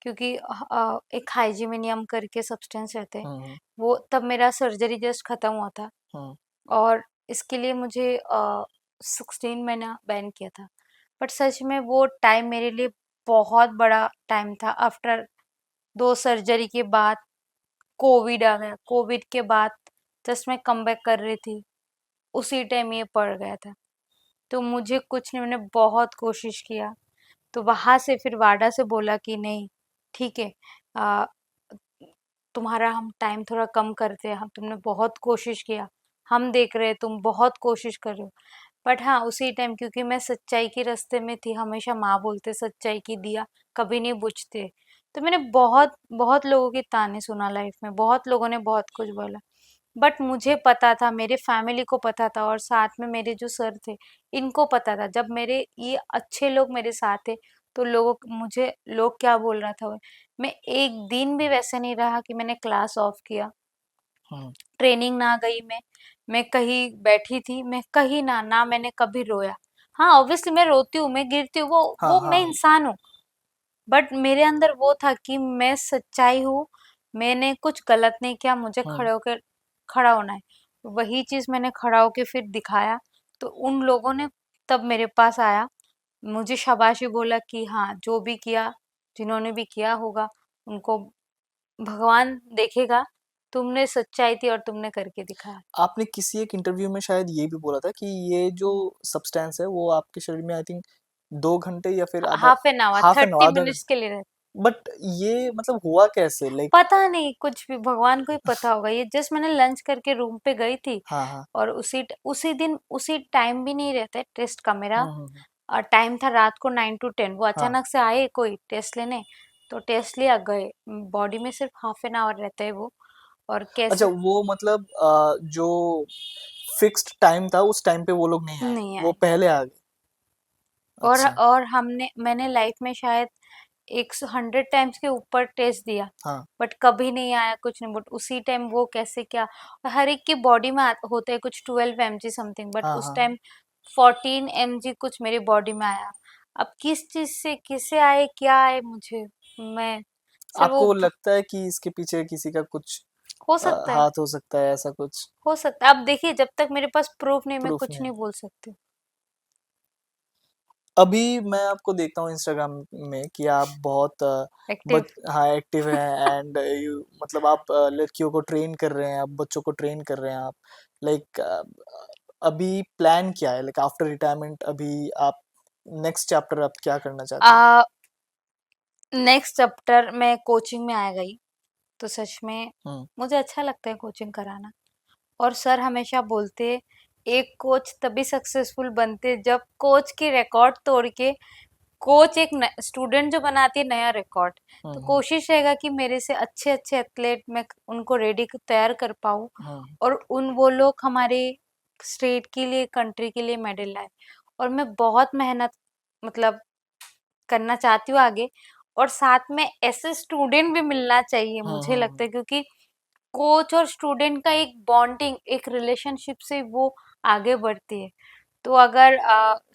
क्योंकि एक हाइजीमिनियम करके सब्सटेंस रहते हैं। हम्म। वो तब मेरा सर्जरी जस्ट खत्म हुआ था, हम्म। और इसके लिए मुझे 16 महीना बैन किया था। बट सच में वो टाइम मेरे लिए बहुत बड़ा टाइम था। आफ्टर 2 सर्जरी के बाद कोविड आ गया, कोविड के बाद जस्ट मैं कमबैक कर रही थी, उसी टाइम ये पड़ गया था। तो मुझे कुछ नहीं, मैंने बहुत कोशिश किया। तो वहां से फिर वाडा से बोला कि नहीं, ठीक है, आ, तुम्हारा हम टाइम थोड़ा कम करते हैं, हम तुमने बहुत कोशिश किया, हम देख रहे हैं तुम बहुत कोशिश कर रहे हो। बट हाँ, उसी टाइम क्योंकि मैं सच्चाई के रास्ते में थी, हमेशा माँ बोलते सच्चाई की दिया कभी नहीं बुझते। तो मैंने बहुत बहुत लोगों के ताने सुना लाइफ में, बहुत लोगों ने बहुत कुछ बोला। बट मुझे पता था, मेरे फैमिली को पता था, और साथ में मेरे जो सर थे इनको पता था, जब मेरे ये अच्छे लोग मेरे साथ थे तो लोग क्या बोल रहा था वो। मैं एक दिन भी वैसे नहीं रहा कि मैंने क्लास ऑफ किया, हम्म। ट्रेनिंग ना गई मैं कहीं बैठी थी, मैं कहीं ना ना मैंने कभी रोया। हाँ, ऑब्वियसली मैं रोती हूँ, मैं गिरती हूँ, हाँ वो मैं हाँ। इंसान हूँ। बट मेरे अंदर वो था कि मैं सच्चाई हूँ, मैंने कुछ गलत नहीं किया, मुझे हम्म। खड़े होकर खड़ा होना है। वही चीज मैंने खड़ा होकर फिर दिखाया। तो उन लोगों ने तब मेरे पास आया, मुझे शाबाशी बोला कि हाँ, जो भी किया, जिन्होंने भी किया होगा उनको भगवान देखेगा, तुमने सच्चाई थी और तुमने करके दिखाया। आपने किसी एक इंटरव्यू में शायद ये भी बोला था कि ये जो सब्सटेंस है वो आपके शरीर में आई थिंक 2 घंटे या फिर आधा, half an hour, half an 30 आधा मिनट्स के लिए रहता। बट ये मतलब हुआ कैसे, लाइक? पता नहीं, कुछ भी भगवान को ही पता होगा। ये जस्ट मैंने लंच करके रूम पे गई थी, हाँ हाँ। और उसी दिन उसी टाइम भी नहीं रहता है टेस्ट का मेरा। हम्म। टाइम था रात को 9 to 10, वो हाँ। अचानक से आए कोई टेस्ट लेने, तो टेस्ट लिया, गए। बॉडी में सिर्फ हाफ एन आवर रहता है वो। और अच्छा, कैसे वो मतलब जो फिक्स्ड टाइम था उस टाइम पे वो लोग नहीं आए, नहीं वो आए। पहले आ गए। अच्छा। और मैंने लाइफ में शायद 100 टाइम्स के ऊपर टेस्ट दिया, हाँ बट कभी नहीं आया, कुछ नहीं। बट उसी टाइम वो कैसे क्या, हर एक की बॉडी में होता है कुछ 12 mg समथिंग, बट हाँ उस हाँ। टाइम 14 mg कुछ मेरी बॉडी में आया। अब किस चीज से किसे आए क्या आए, मुझे, मैं सिर्फ वो आपको लगता है कि इसके पीछे किसी का कुछ हो सकता है, हाथ हो सकता है, ऐसा कुछ? हो सकता है। अब देखिए, जब तक मेरे पास प्रूफ नहीं, मैं प्रूफ कुछ नहीं नहीं है। बोल सकती। अभी मैं आपको देखता हूँ इंस्टाग्राम में कि आप बहुत एक्टिव। हाँ एक्टिव हैं, एंड यू मतलब आप लड़कियों को ट्रेन कर रहे हैं, आप बच्चों को ट्रेन कर रहे हैं आप, लाइक अभी प्लान क्या है, लाइक आफ्टर रिटायरमेंट अभी आप नेक्स्ट चैप्टर आप क्या करना चाहती हैं? नेक्स्ट चैप्टर मैं कोचिंग में आ गई, तो सच में हम्म मुझे अच्छा लगता है कोचिंग कराना। और सर हमेशा बोलते, एक कोच तभी सक्सेसफुल बनते जब कोच की रिकॉर्ड तोड़ के कोच एक स्टूडेंट जो बनाती है नया रिकॉर्ड। तो हम्म कोशिश रहेगा कि मेरे से अच्छे अच्छे एथलीट मैं उनको रेडी तैयार कर पाऊँ, हम्म और वो लोग हमारे स्टेट के लिए, कंट्री के लिए मेडल लाए। और मैं बहुत मेहनत, मतलब, करना चाहती हूँ आगे। और साथ में ऐसे स्टूडेंट भी मिलना चाहिए, मुझे लगता हम्म। है, क्योंकि कोच और स्टूडेंट का एक बॉन्डिंग, एक रिलेशनशिप से वो आगे बढ़ती है। तो अगर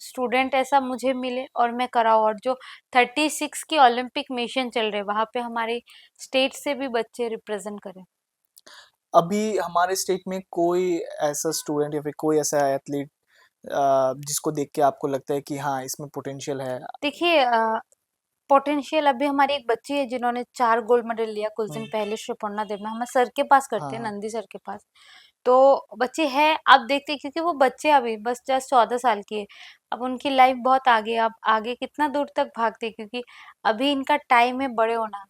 स्टूडेंट ऐसा मुझे मिले और मैं कराऊँ, और जो 36 की ओलंपिक मिशन चल रहे, वहां पे हमारे स्टेट से भी बच्चे रिप्रेजेंट करें। अभी हमारे स्टेट में कोई ऐसा स्टूडेंट या फिर कोई ऐसा एथलीट जिसको देख के आपको लगता है कि हाँ इसमें पोटेंशियल है? देखिए, पोटेंशियल अभी हमारी एक बच्ची है जिन्होंने 4 गोल्ड मेडल लिया कुछ दिन हम्म, पहले, श्रीपर्णा देवना, हम सर के पास करते हैं, हाँ नंदी सर के पास। तो बच्चे हैं, आप देखते हैं, क्योंकि वो बच्चे अभी बस जस्ट 14 साल की है। अब उनकी लाइफ बहुत आगे, अब आगे कितना दूर तक भागते हैं, क्योंकि अभी इनका टाइम है बड़े होना।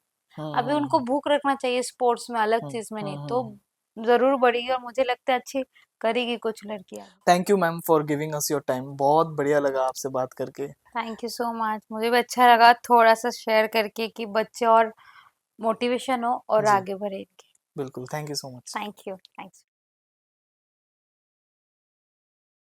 अभी उनको हम्म भूख रखना चाहिए स्पोर्ट्स में, अलग चीज में नहीं, तो हम्म। जरूर बढ़ेगी, और मुझे लगता है अच्छी करेगी कुछ लड़कियां। Thank you ma'am for giving us your time, बहुत बढ़िया लगा आपसे बात करके। थैंक यू सो मच, मुझे भी अच्छा लगा थोड़ा सा शेयर करके, कि बच्चे और मोटिवेशन हो और जी आगे बढ़ेंगे। बिल्कुल, thank you so much. Thank you, thanks.